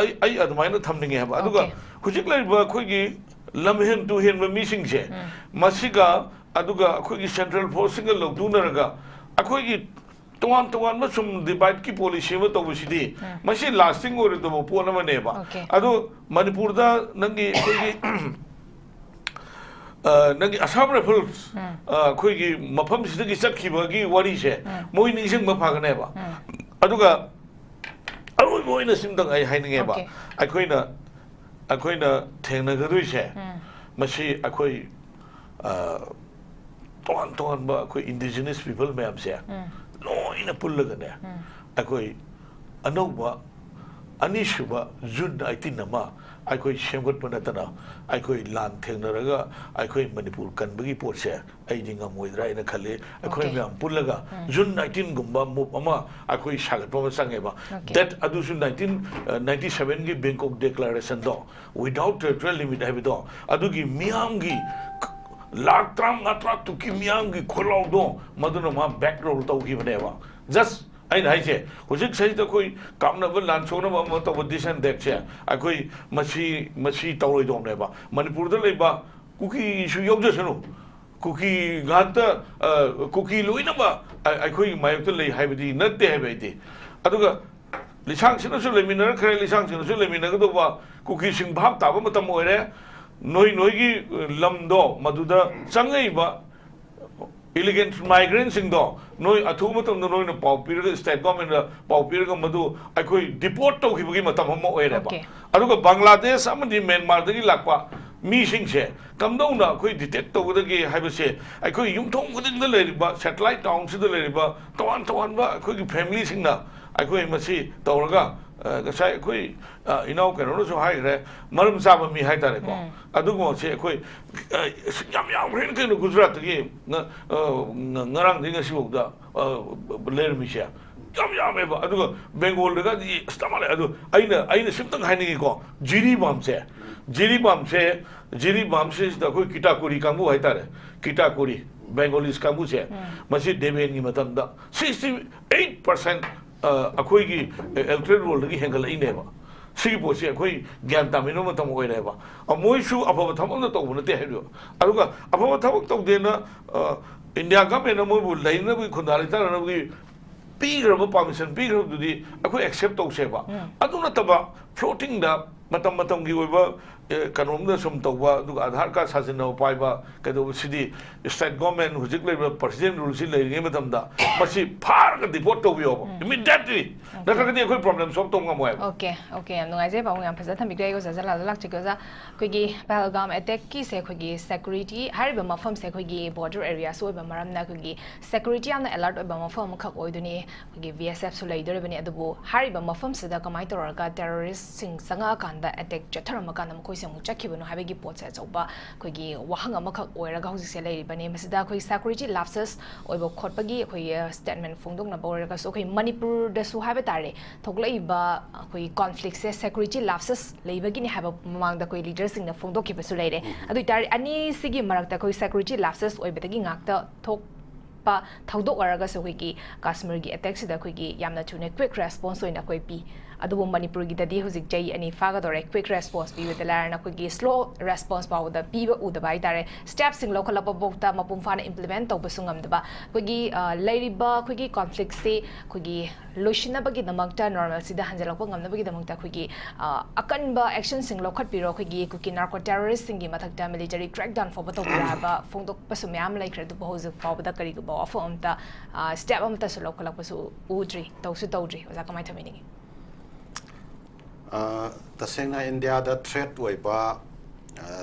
admire something. Aduga, could you like Kogi, Lamhin to him missing share? Masiga. Aduga, Akogi Central Forcing a Lodunaraga, Akogi Tuan Musum debate keep policy with Ovishidi, Machine lasting or the Ponama neighbor. Adu Manipurda Nangi Nangi Assam Rifles, Kogi Mapam Siki Sakibagi, what is it? Moinism Mapaganeva. Aduga, I will go in a symptom I hiding ever. Akoina Tenagarisha, Machi Akoi. Indigenous people may have said, no, in a pullagan. I could Anova, Anishuba, Jun Itinama, I could Shamgut Panatana, I could Land Tenaraga, I could Manipur Kanbagi Portia, aiding a Muidra in a Kale, I could Pullaga, Jun 19 Gumba Mupama, I could Shagatoma Sangeva. That Adusun 1997 Bangkok Declaration door, without a trail limit have it all. Adugi Miamgi. Latram Atra to Kimiangi Kolaudo, Madonna back roll to give never. Just I say, was it say the Koi, Kamnava Lansona Mata this and that chair? I could Machi Tauridom never. Manipur the labor, cookie issue Yogjasano, cookie Gata, cookie Luinaba. I could my lay habiti, not the habiti. Aduga, Lisang Lemina, Lisang Lemina, cookie sing Bab Tabamatamoe. Noigi Lamdo, Maduda, Sangaiba, elegant migrants in do, no Atumatum, no in a Paupir, state government, Paupir Madu, I could deport to Himatamamo Ereba. Aduka Bangladesh, some of the men Mardagi Lakwa, me sing share. Come down now, could detect over the gay, have a say. I could you talk within the lady, but satellite towns to the lady, but Toan, could family sing now. I could see Tauraga. Sai koi inau kan ro so hai re marum sa mi hai ta re ko adu mo che koi yam ren ke no Gujarat ge ngarang ding si bok da ler mi sha yam e ba adu Bengal ga di stamale adu aina simtang hai ni ko jiri bam che Jiribam says the Hui Kitakuri Kamu Haitare, Kitakuri, Bengalis Kamuse, Masi Deveni Matanda, 68% Akoigi electoral Hangel in Neva. Singapore, Koi Gantamino Matamoeva. A Moishu above Tamoto, Aruga, above Tamoto dinner, India government and Mobu Lena with Kundalita and we bigger permission, bigger to the accept Oseva. I do not about floating the Matamatong giver. Kanumda some Toba, Adharka has in no Piba, Kado City, state government who declared President Rusi Lamatamda, but she park the Porto immediately. That's a good problem. So, okay, I'm no idea about when President Miguel as a Lacticosa, Quiggy, Palgam, attack Sequigi, security, Haribama from Sequigi, border area, so Maram Nakugi, security and the alert of Bamafom Oiduni, we give VSF Sulay, Durban at the Bo, Haribama from Sedaka or terrorists sing Sanga Kanda attack Jataramaka. Muchakibano having reports at Oba, Quigi, Wahangamaka, or a Gausi Lady, by name is Daki security lapses, or Kotpagi, a statement from Dona Boragas, okay, Manipur, the Suhabitari, Toglaiba, conflicts, security lapses, Labagini have among the leaders in the Fondo Kipasulaide. Adutari, any Sigi Marakta security lapses, or begging actor, talk. Taudo Aragas wiki, Kasmurgi attacks the quickie, Yamna tune quick response in a quippy. Adu Manipur gita di Huzik Jay any fagad or a quick response be with the Larana quickie, slow response power the Piba Udabaitare, steps in local Abota Mapumfana implement Obusungam deba, quickie, Ladyba, quickie conflict say, quickie, Lushinabagi the Mugta, normal Sida Hanjalopong, the Bagi the Mugta quickie, Akanba actions in local bureau quickie, cookie narco terrorists in Gimatakta military crackdown for Batograba, Fondo Pasumiam like to pose for the Karigo. Of the step on the local Udri, Tosu Dodri, was like my meaning. The Sena India, the threat waiba,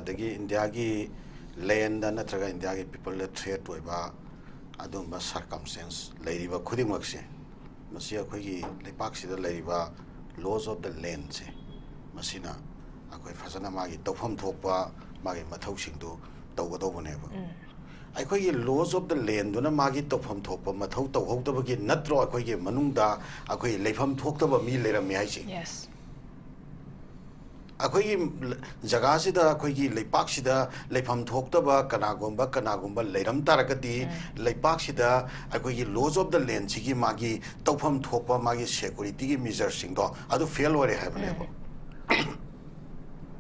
the Indiagi land and the Indiagi people, the threat waiba, Adumba circumstance, Lady Bakudimaxi, Masia Quigi, Lepaxi, the Lady laws of the land, Masina, Aqua Fasana Magi, Topum Topa, Magi Matosing to Togodonever. I laws of the land, when a magi top from Topa, Matoto, Hotobagi, Natro, Aquay Manunda, Aquay Lefam talked about me later, me I see. Yes. Aquay Jagasida, Aquay Lepaxida, Lefam talked about Kanagumba, Leram Tarakati, Lepaxida, Aquay laws of the land, Sigi Magi, Topam Topa, Magi security measures single, I do feel what I have never.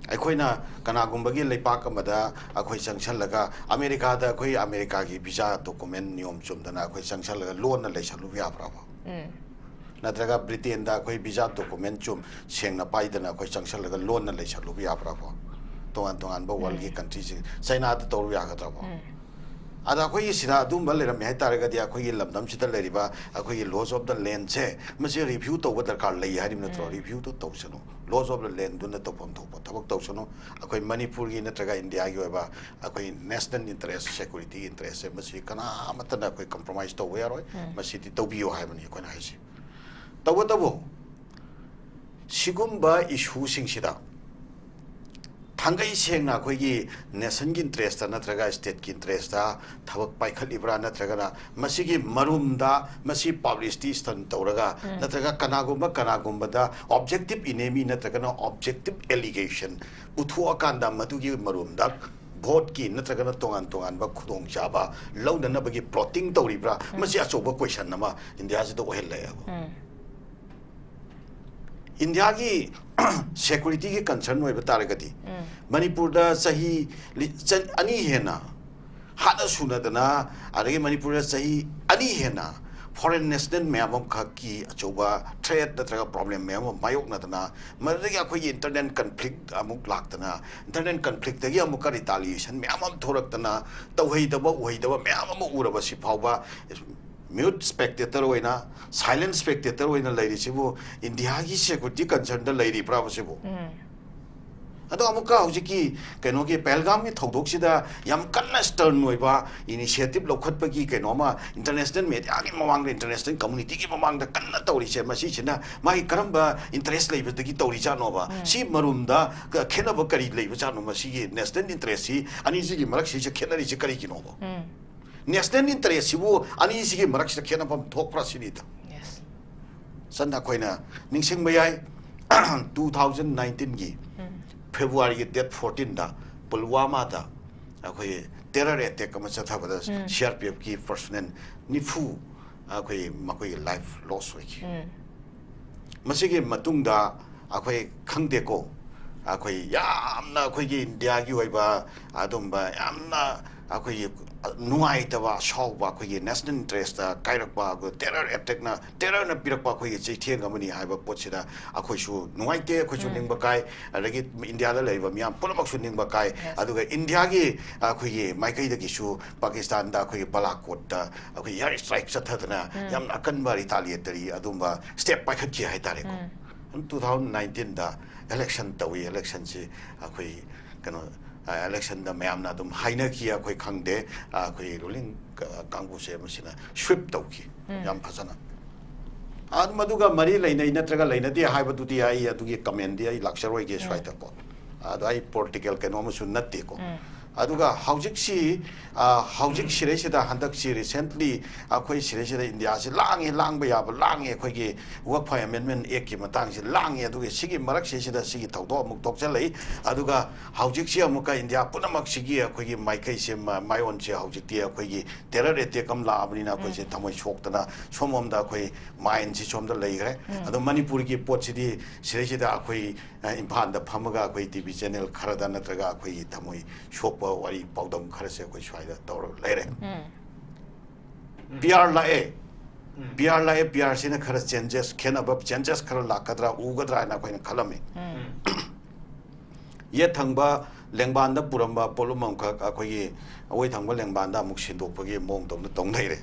Akoina Kanagumbagi Lepak Mada, Akoi Sangsalaga, America, the Akoi America visa document Nium Chumdana, Akoi Sangsalaga, loan and Leshaluvia Bravo. Natraga Britain, the Akoi visa document chum, Shang Paidana, Akoi Sangsalaga, loan and Leshaluvia Bravo. Toan Walgi countries, Saina the Toria Travo. Adakoi Sina Dumbalera Metarga, the Akoi Lamdam Chita Leriba, Akoi laws of the land, say, Monsieur review to what the car lay had him to review to Tosano. Laws of the land do not upon Tabak Tosano, Akoi Manipur in the Traga India, Akoi national interest, security interest, Monsieur Kana, Matana, compromise to where, Masiti Tobio have any Konai. Tawatabo Sigumba is whoosing Shida. Tangai Sena Kogi, Nation interest, Natraga state interest, Tabak Paika Libra Natragana, Masigi Marunda, Masi publicity stand Toraga, Natraga Kanagumba, objective inemi Natragana, objective allegation, Utuakanda, Matugi Marunda, Bodki, Natragana Tongan, Bakudong Java, Loud and Nabagi plotting Toribra, Masia Soba question Nama, in the Azado Hella. Indiagi security concern with Taragati. Manipur da Sahi Ani Hena Hada Sunadana, Are Manipur Sahi Ani Hena, foreign national Mamam Kaki, Achoba, trade the problem Mamam Mayok Natana, Maraga internet conflict Amuk Laktana, internet conflict the Yamuka retaliation, Mamam Toraktana, the way the Mamam Urabasipava. Mute spectator wena, silent spectator wena lady sibu, Indiagi security concerned the lady pravasibu. Ado amuka hujiki, Kenoki Pelgami Todoxida, Yam Kana Stern Weva, initiative Lokotpaki Kenoma, international media among the international community among the Kanatori Machina, my Karamba interest labor the Gitori Nova, Si Marunda, Kenabakari labor Masi, Nestan interesti, and easy Maraxi Kenari Karikinovo. National interest, you uneasy Maraxa Kenapam talk Prasinita. Yes. Santa Quena, Ningsing Mayai 2019 gi. February ki date 14 da Pulwama da akoi terror attack kama chatha bada CRPF ki personnel nifu akoi makoi life loss wai ki masigi matung da akoi khangde ko akoi yamna akoi ki India gi wai ba adum ba yamna akoi nuai ta ba shaw ba akoi national interest da kairak ba go terror attack na terror na pirak ba akoi chei thiang amani hai ba pot sida akoi su nuai te akoi su ning ba kai adagi India da lei ba miam pulamak su ning ba kai aduga India gi akoi mai kai da gi su Pakistan da akoi Balakot da akoi air strike chathadna yam akan ba retaliatory adum ba step by khat ki hai tare ko 2019 da election tawi election si akoi kano election da mayam na dum haina ki akoi khangde akoi ruling kangbu se masina sweep tawki yam phasana ad maduga mari laina inatraga laina di haiba du di ai adugi comment di ai luxury ge swaita ko adu ai political kanomu sunnati ko aduga haujik si siresida handak si recently akoi siresida India si lang ba ya ba lang akoi gi work for amendment ek ki matang si lang aduga sigi marak sida sigi thawdo amuk tok chalai aduga haujik si amuka India punamak sigi akoi gi maikai se mai on se haujik ti akoi gi terror attack kam la abni na akoi se thamoi shoktana somom da akoi main si som da lei gre adu Manipur gi pot si di siresida akoi imphal da phamaga akoi TV channel kharada natraga akoi thamoi shok wari paudam kharase koi shwaida tor lere PR la e PR sina khara changes khena bab changes khara lakadra ugadra na koi khalame ye thangba lengban da puramba polumam kha akoi awai thangba lengban da muk sindok pagi mong tong tong leire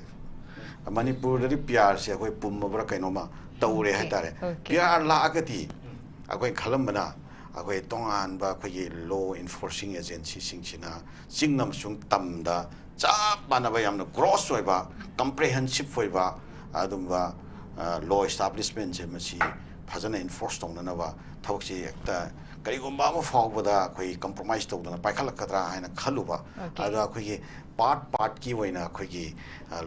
Manipur ri PR se koi pum bra kainoma taure ha tare PR la agati akoi khalam bana akoi tongan ba koi law enforcing agency singchina singnam sung tamda chap bana ba yamna gross oi ba comprehensive oi ba adumba law establishment je masi phajana enforce tong na ba thawak si ekta karigomba ma fawbada koi compromise tong na paikhala kadra haina khaluba ada koi part ki waina koi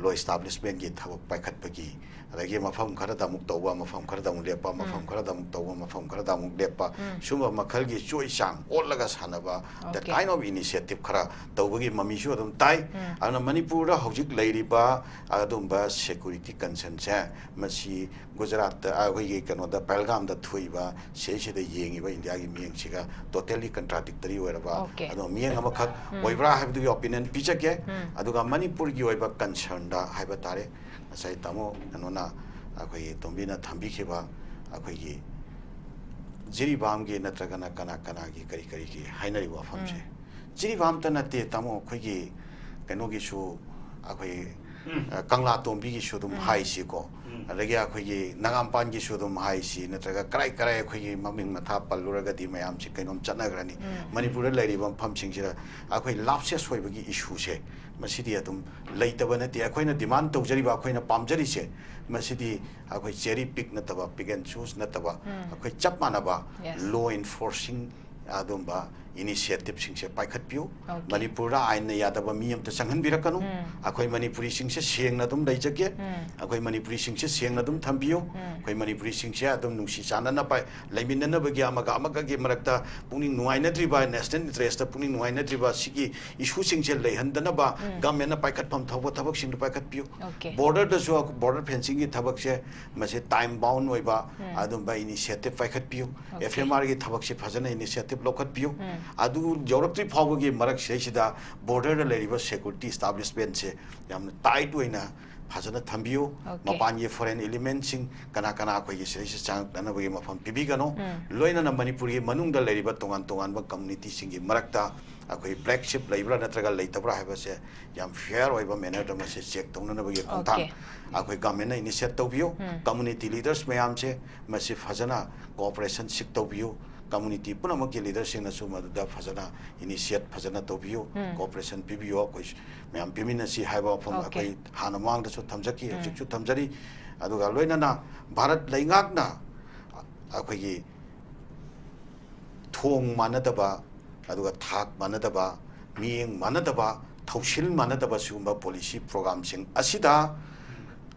law establishment gi thawak paikhat pagi adagi mafam khara da muk tawba mafam khara da muk lepa mafam khara da muk tawba mafam khara da muk lepa suma makhal gi choi sang olaga sanaba that kind of initiative khara tawbagi mami su adum tai ana Manipur da hojik leiriba adum ba security concern cha masi Gujarat da gi kano da Pelgam da thuiba se da yengi ba India gi mieng chiga totally contradictory weraba adum mieng amakhat oibra habdu gi opinion pichake aduga Manipur gi oiba concern da haiba tare asai tamo kanona akoi tombina thambi khiba akoi gi jiribam ge natragana kana gi kari gi hainari wa famse jiribam ta nate tamo akoi gi kano gi su akoi kangla tombi gi su dum hai si ko adagi akoi gi nagampan gi su dum hai si natraga karai akoi gi maming matha palluraga di mayam chi kainom chanagrani Manipur lairi bam famsing jira akoi lapse soiba gi issue se masidi adum leitaba nate akoina demand tawjari ba akoina pamjari se masidi akoi cherry pick nataba pick and choose nataba akoi chap manaba law enforcing adum ba initiative singse paikhat piu Manipur ra ain na yadaba miyam ta sanghan birakanu akoi Manipuri singse seng na dum daijake akoi Manipuri singse seng na dum thambiu akoi Manipuri singse adum nungsi chana na pai laimin na bagya amaga gi marakta pungning nuai na triba national interest ta pungning nuai na triba sigi issue singse leihan dana ba government na paikhat pham thabak sing paikhat piu border da so border fencing gi thabak se mase time bound oiba adum ba initiative paikhat piu FMR gi thabak se phajana initiative lokhat piu adu jorokti phawgi marak seisida border da leriba security establishment se yam tight oina phajana thambiu mapan ye foreign elements sing kana khoi gi seis chang dana bagi mafam pibi gano loina na Manipuri manung da leriba tongan ba community singi marakta akoi black sheep leibra natraga leitabra haba se yam fair oiba manner da mase check tongna na bagi kontang akoi government na initiate tawbiu community leaders mayam se mase phajana cooperation sik tawbiu community punamaki leadership na suma da phajana initiate phajana tawbiu cooperation pibio koi mayam pimina si haiba phom akoi hanamang da su thamjaki hojik su thamjari aduga loina na Bharat leingak na akoi gi thong manadaba aduga thak manadaba mieng manadaba thausil manadaba sugumba policy program sing asida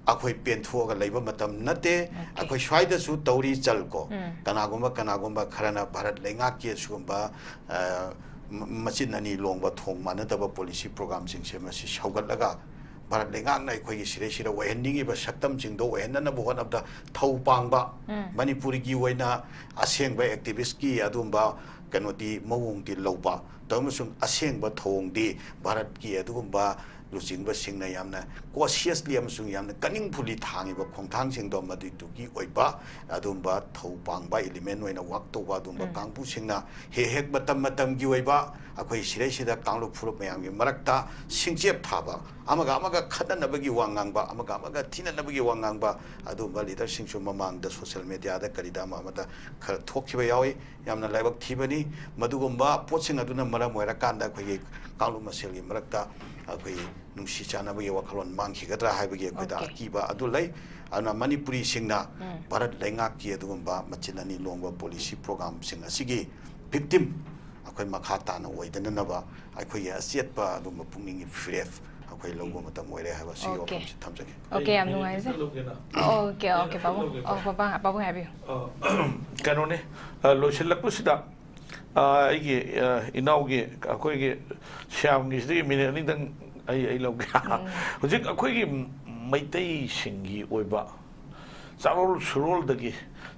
अखोई पेंथोगा लेबा मतम नते अखोई स्वाइदा सु तौरी चल को कनागुम्बा खरना भारत लेंगा के सुगुम्बा मचिन ननी लोंगबा थोंग मानदबा policy programme सिंग से मसी सौगतलगा भारत लेंगा ना अखोई सिरे सिरे वेहनिंग इबा सक्तम सिंग दो वेहनना बोहन अब दा थौ पांगबा मणिपुर की वैना असेंगबा एक्टिविस्ट की अदुम्बा कनोती मवोंग दी लौबा तमसुंग असेंगबा थोंग दी भारत की अदुम्बा लुचिंग सिंगना यामना कॉशियसली अमसुंग यामना कनिंग फुली थांगिबा खोंथांग सिंगदो मदुकी ओइबा अदुम्बा थौ पांगबा एलिमेंट ओइना वर्क तोबा अदुम्बा कांगपु सिंगना हेक मतम की ओइबा अखोई सिरे सिदा कांगलु फुरुप मयामगी मरक्ता सिंगजेप थाबा अमगा खदनबगी वांगांगबा अमगा थिननबगी वांगांगबा अदुम्बा लीडर सिंगसु ममांगदा सोशल मीडिया दा करिदा अमदा खर थोखिबा यावी यामना लाइबक थीबनी मदुगुम्बा पोचिंग अदुना मरम ओइरा कांदा अखोई कांगलु मसेलगी मरक्ता अखोई नुंसी चानबगी वखलोन मांगखिगद्रा हाइबगी अखोइदा अकीबा अदु लै अना मणिपुरी सिंगना भारत लेंगा की अदुगुम्बा मचिननी लोंगबा पॉलिसी प्रोग्राम सिंग असिगी विक्टिम अखोई मखा ताना ओइदननबा अखोई असेतबा अदुम पुंगिंगी फ्रेफ अखोई लोगो मतम ओइरे हाबा सियो थमजगे okay am nuaise okay babu have you kanone losilakpusida आइगे इनाउगे अखोइगे श्यामगी सिदि मिनिट अनि दंग आई लौगे हुजिक अखोइगे मैतै सिंगी ओइबा चारोल सुरोल दगी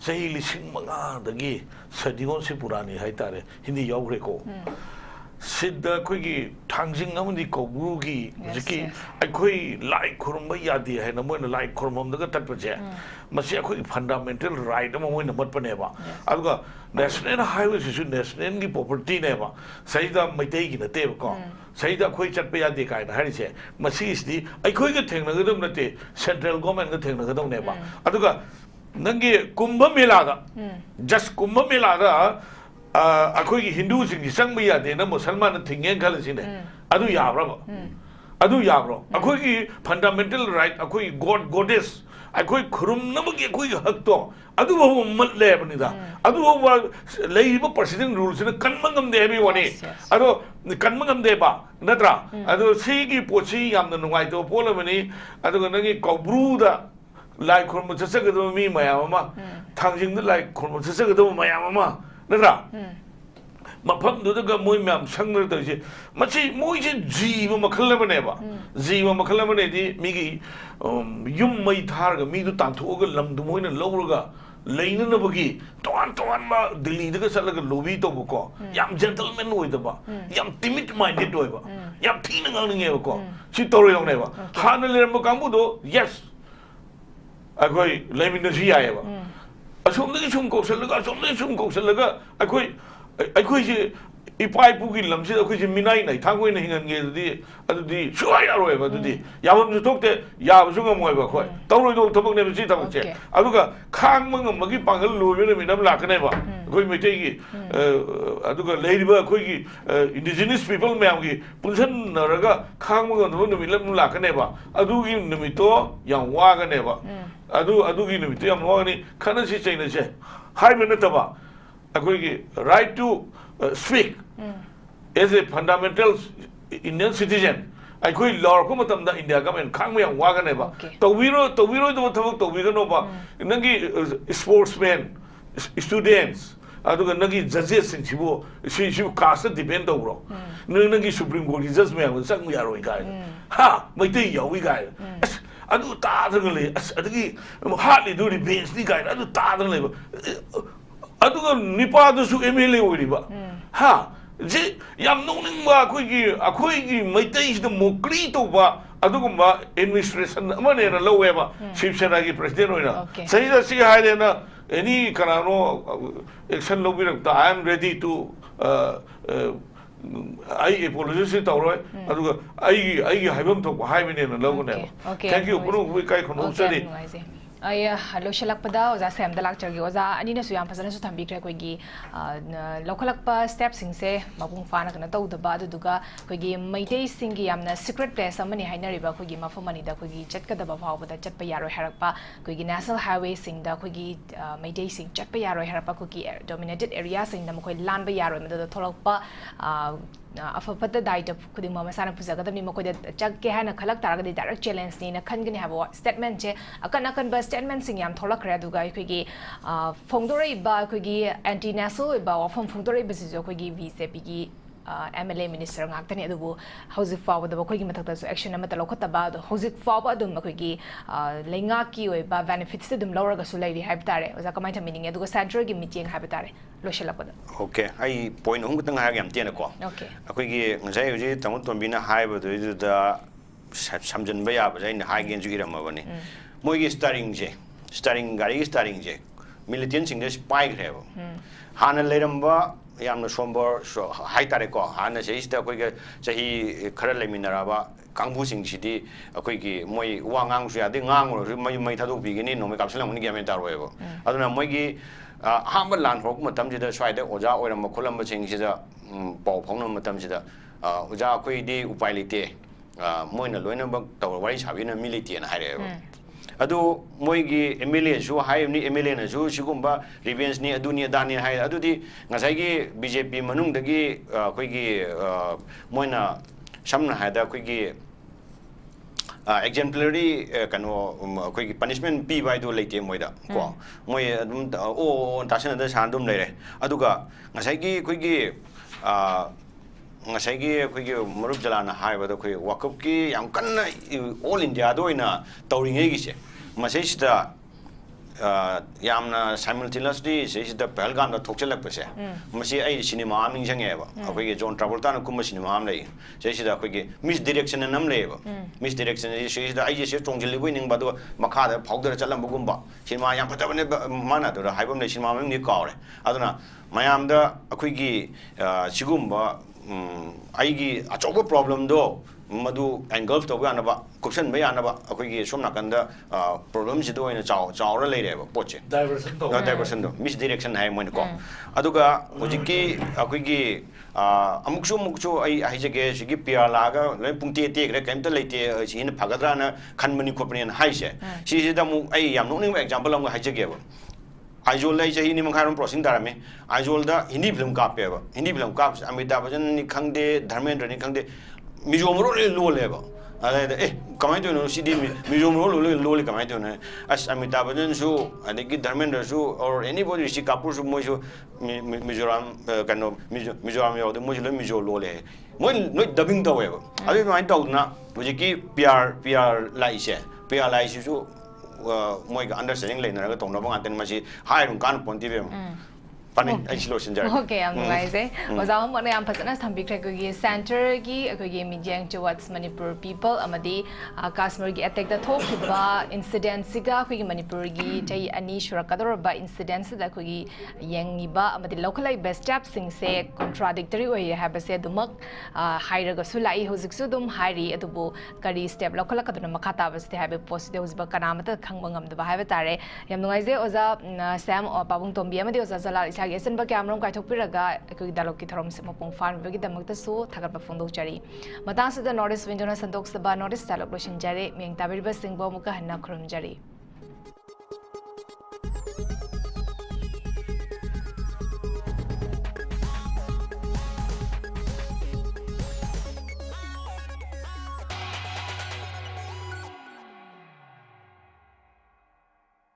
सही लिसिंग मंगा दगी सदिगोन से पुरानी हाइतारे हिंदी याउरे को सिद्ध अखोइगे थांजिंग अमदि कोबुगी हुजिकी अखोइ लाई खुरम यादि है न मोइन लाई खुरम दग तटपजे मसी अखोइ फंडामेंटल राइट अम मोइन मतपनेबा अदुगा नेशनल हाईवे से नेशनल की प्रॉपर्टी नेबा सहीदा मैतै की नतेब को सहीदा अखोइ चटपे यादि काइन हारिसे मसी इसदि अखोइ के थेंगनगदम नते सेंट्रल गवर्नमेंट के थेंगनगदम नेबा अदुगा नंगे कुंभ मेला दा जस्ट कुंभ मेला दा अखोइ हिंदू सिंग संग यादे न मुसलमान थिंगे खलसिने अदु याब्रबा अदु याब्रो अखोइ की फंडामेंटल राइट अखोइ गॉड गॉडेस अखोइ खुरुम नमगे अखोइ हक तो अदु बहु मत लेबनिदा अदु बहु लेइबो प्रेसिडेंट रूल्स ने कन्मंगम देबी वने अदो कन्मंगम देबा नत्रा अदो सिगी पोची यामन नुगाइ तो पोलमनी अदु नगी कौब्रुदा लाइ खुरम चसगदो मी मयामा थांजिंग द लाइ खुरम चसगदो मयामा नत्रा मफम दुदगा मोय म्याम संगनर तसे मची मोय जे जीव मखलबनेबा जीव मखलबनेदि मिगी युम मै थारगा मिदु तांथोगा लमदु मोयना लौरगा लेननबगी तोन मा दिल्ली दगा चलगा लोबी तोबको याम जेंटलमैन ओइदबा याम टिमिड माइंडेड ओइबा याम थीना गांगनेबको सि तोरयोंनेबा हाना लेरम कांबुदो यस अखोइ लेमिनसी आयबा असोमदगी सुम कौशलगा अखोइ जे इपाई पुगी लमसे अखोइ जे मिनाई नै थांगोइ नै हिंगनगे अदुदी सुआ यारोयबा अदुदी याबम जुतोक्ते याबसु गमोयबा खोइ तौरोइ दो थबक ने बिसि थबकचे अदुगा खांग मंगमगी पांगल लोबेने मिनम लाकनेबा अखोइ मेटेगी अदुगा लेरिबा अखोइगी इंडिजिनस पीपल मैमगी पुनसन नरगा खांग मंगम नुमिलम लाकनेबा अदुगी नुमितो याम वागनेबा अदुगी नुमितो याम वागनी खनसि चैनसे हाइबे नतबा अखोइगी right to speak as a fundamental Indian citizen. I could lord come to India government, come and walk never. Towiro, the Towiro, Nagi sportsmen, students, Nagi judges in Chibo, she cast a depend over. Nagi Supreme Court is just me, and some Yaroi guy. Ha, my day, we guy. I do tartly, hardly do the bench, guy, I do tartly. अदुगा निपादसु MLA ओइरिबा हा जे याम नोनिंगबा अखोइगी मैतैसिद मोक्री तोबा अदुगुम्बा administration अमनेना लौवेबा Shiv सेना की president ओइना सहीदा सि हाइदेना एनी कनानो एक्शन लौबिरक्ता I am ready to I apologise तौरोय अदुगा आई हाइबम तो हाइबनेना लौगनेबा थैंक यू पुनु काई खनो सरी लोशलकपदा ओजा सेमदा लाक्चरगी ओजा अनिना सुयाम फजन सु थंबिख्रे कोइगी लोखलकपा स्टेप सिंगसे मपुंग फाना कना तौदबा दुगा कोइगी मैतै सिंगी यामना सीक्रेट प्लेस अमनि हाइनरिबा कोइगी मफमनिदा कोइगी चटकदबा फावबदा चटपा यारो हरकपा कोइगी नेशनल हाईवे सिंगदा कोइगी मैतै सिंग चटपा यारो हरकपा कोइगी डोमिनेटेड एरिया सिंगदा मखोइ लानबा यारो मददा थोलकपा afapata daita khuding ma masana pujagadamni makoida chakke hana khalak taragadi direct challenge ni na khangani habo statement che akan ba statement sing yam tholakre aduga akhigi phongdorei ba akhigi anti national ba wafam phongdorei ba sijo akhigi VCP gi MLA minister ngaktani adubu hauzik fawba da akhigi mathakta so action ama talokata ba do hauzik fawba adum akhigi lenga ki oi ba benefits dum lower ga su lairi haibtare oza kamai ta meaning aduga center gi meeting haibtare loshelapada okay ai point hung tang ha yam tiana ko okay akhigi ngai uji tamu tombina haiba do da samjan ba ya ba jai na haigen ju iram ba ni moi gi starting gari starting je militant sing de spy grebo hana leram ba yamna somber so high tare ko hana se ista koi ga chahi khara leminara ba kangbu sing sidi akoi gi moi wangang su ya de ngang ro mai thadu bi gi ni no me kapsala mun gi amen tar roebo aduna moi gi hamba lan hok matam ji da swai de oja oiram ma kholam ba sing si da pau phong na matam si da oja koi di upai lite moi na loina ba taw wari chabi na milite na haire adu moi gi MLA su hai ni MLA na su sigumba revenge ni adu ni dani hai adu di ngasai gi BJP manung da gi koi gi moi na samna hai da koi gi exemplary kano koi gi punishment pi bai do leite moi da ko moi adum o tasen da san dum leire adu ga ngasai gi koi gi ngasai gi koi gi marup jalana hai ba da koi wakap ki yam kan all India do ina tawring gi se masai sida yamna simultaneously sei sida pelgam da thokchelak pase masi ai cinema aming jange ba akoi ge John Travolta na kum cinema am lei sei sida akoi ge misdirection nam lei ba misdirection sei sida ai je chongjeli boi ning ba do makha da phawdar chalam bugum ba cinema yam patabane mana do haibam nei cinema am ni kaure aduna mayam da akoi ge sigum ba ai ge achoba problem do madu engulf to ga na ba question ba ya na ba akoi gi somna kan da problem ji do ina chaw ra lei re ba poche diversion do misdirection hai mon ko aduga hojiki akoi gi amuksu ai jage sigi pia la ga loi pungte te gre kaimta leite si na phagadra na khanmani khopni hai se si da mu ai yam nong ning example am hai jage ba Aizol lai chahi ni mangkharam processing darame Aizol da Hindi film kap pe ba Hindi film kap Amitabh Bachchan ni khangde Dharmendra ni khangde Mizoram ro lo le ba ala kamai to no sidi Mizoram ro lo le kamai to no as Amitabh Bachchan su adiki Dharmendra su or anybody si Kapoor su mo su Mizoram kano Mizoram yo de mo lo Mizo lo le mo no dubbing to we ba abi mai to na hojiki PR lai se PR lai su moi ga understanding le na ga tong na ba ngaten ma si hai rung kan pon ti be pani ai silo sin jar okay am ngai se oza mo na am phasana thambi kre ko gi center gi ko gi mijang towards Manipur people amadi Kashmir gi attack da thok ba incident siga ko gi Manipur gi tai ani shura kador ba incident da ko gi yang ni ba amadi localized best step sing se contradictory oi ha ba se dumak haira ga su lai hozik su dum hairi adubu kari step local kadona makata ba se ha be positive ba kanamata khangba ngam da ba ha ba tare yam ngai se oza sam babung tombi amadi oza jalal Yasan ba camera kai thokpiraga ekoi dialogue ki thorom se mapung fan bagi damakta su thagat ba phongdok chari matang sa da notice window na sandok sa ba notice dialogue lo shin jare meng tabir ba singbo muka hanna khrum jari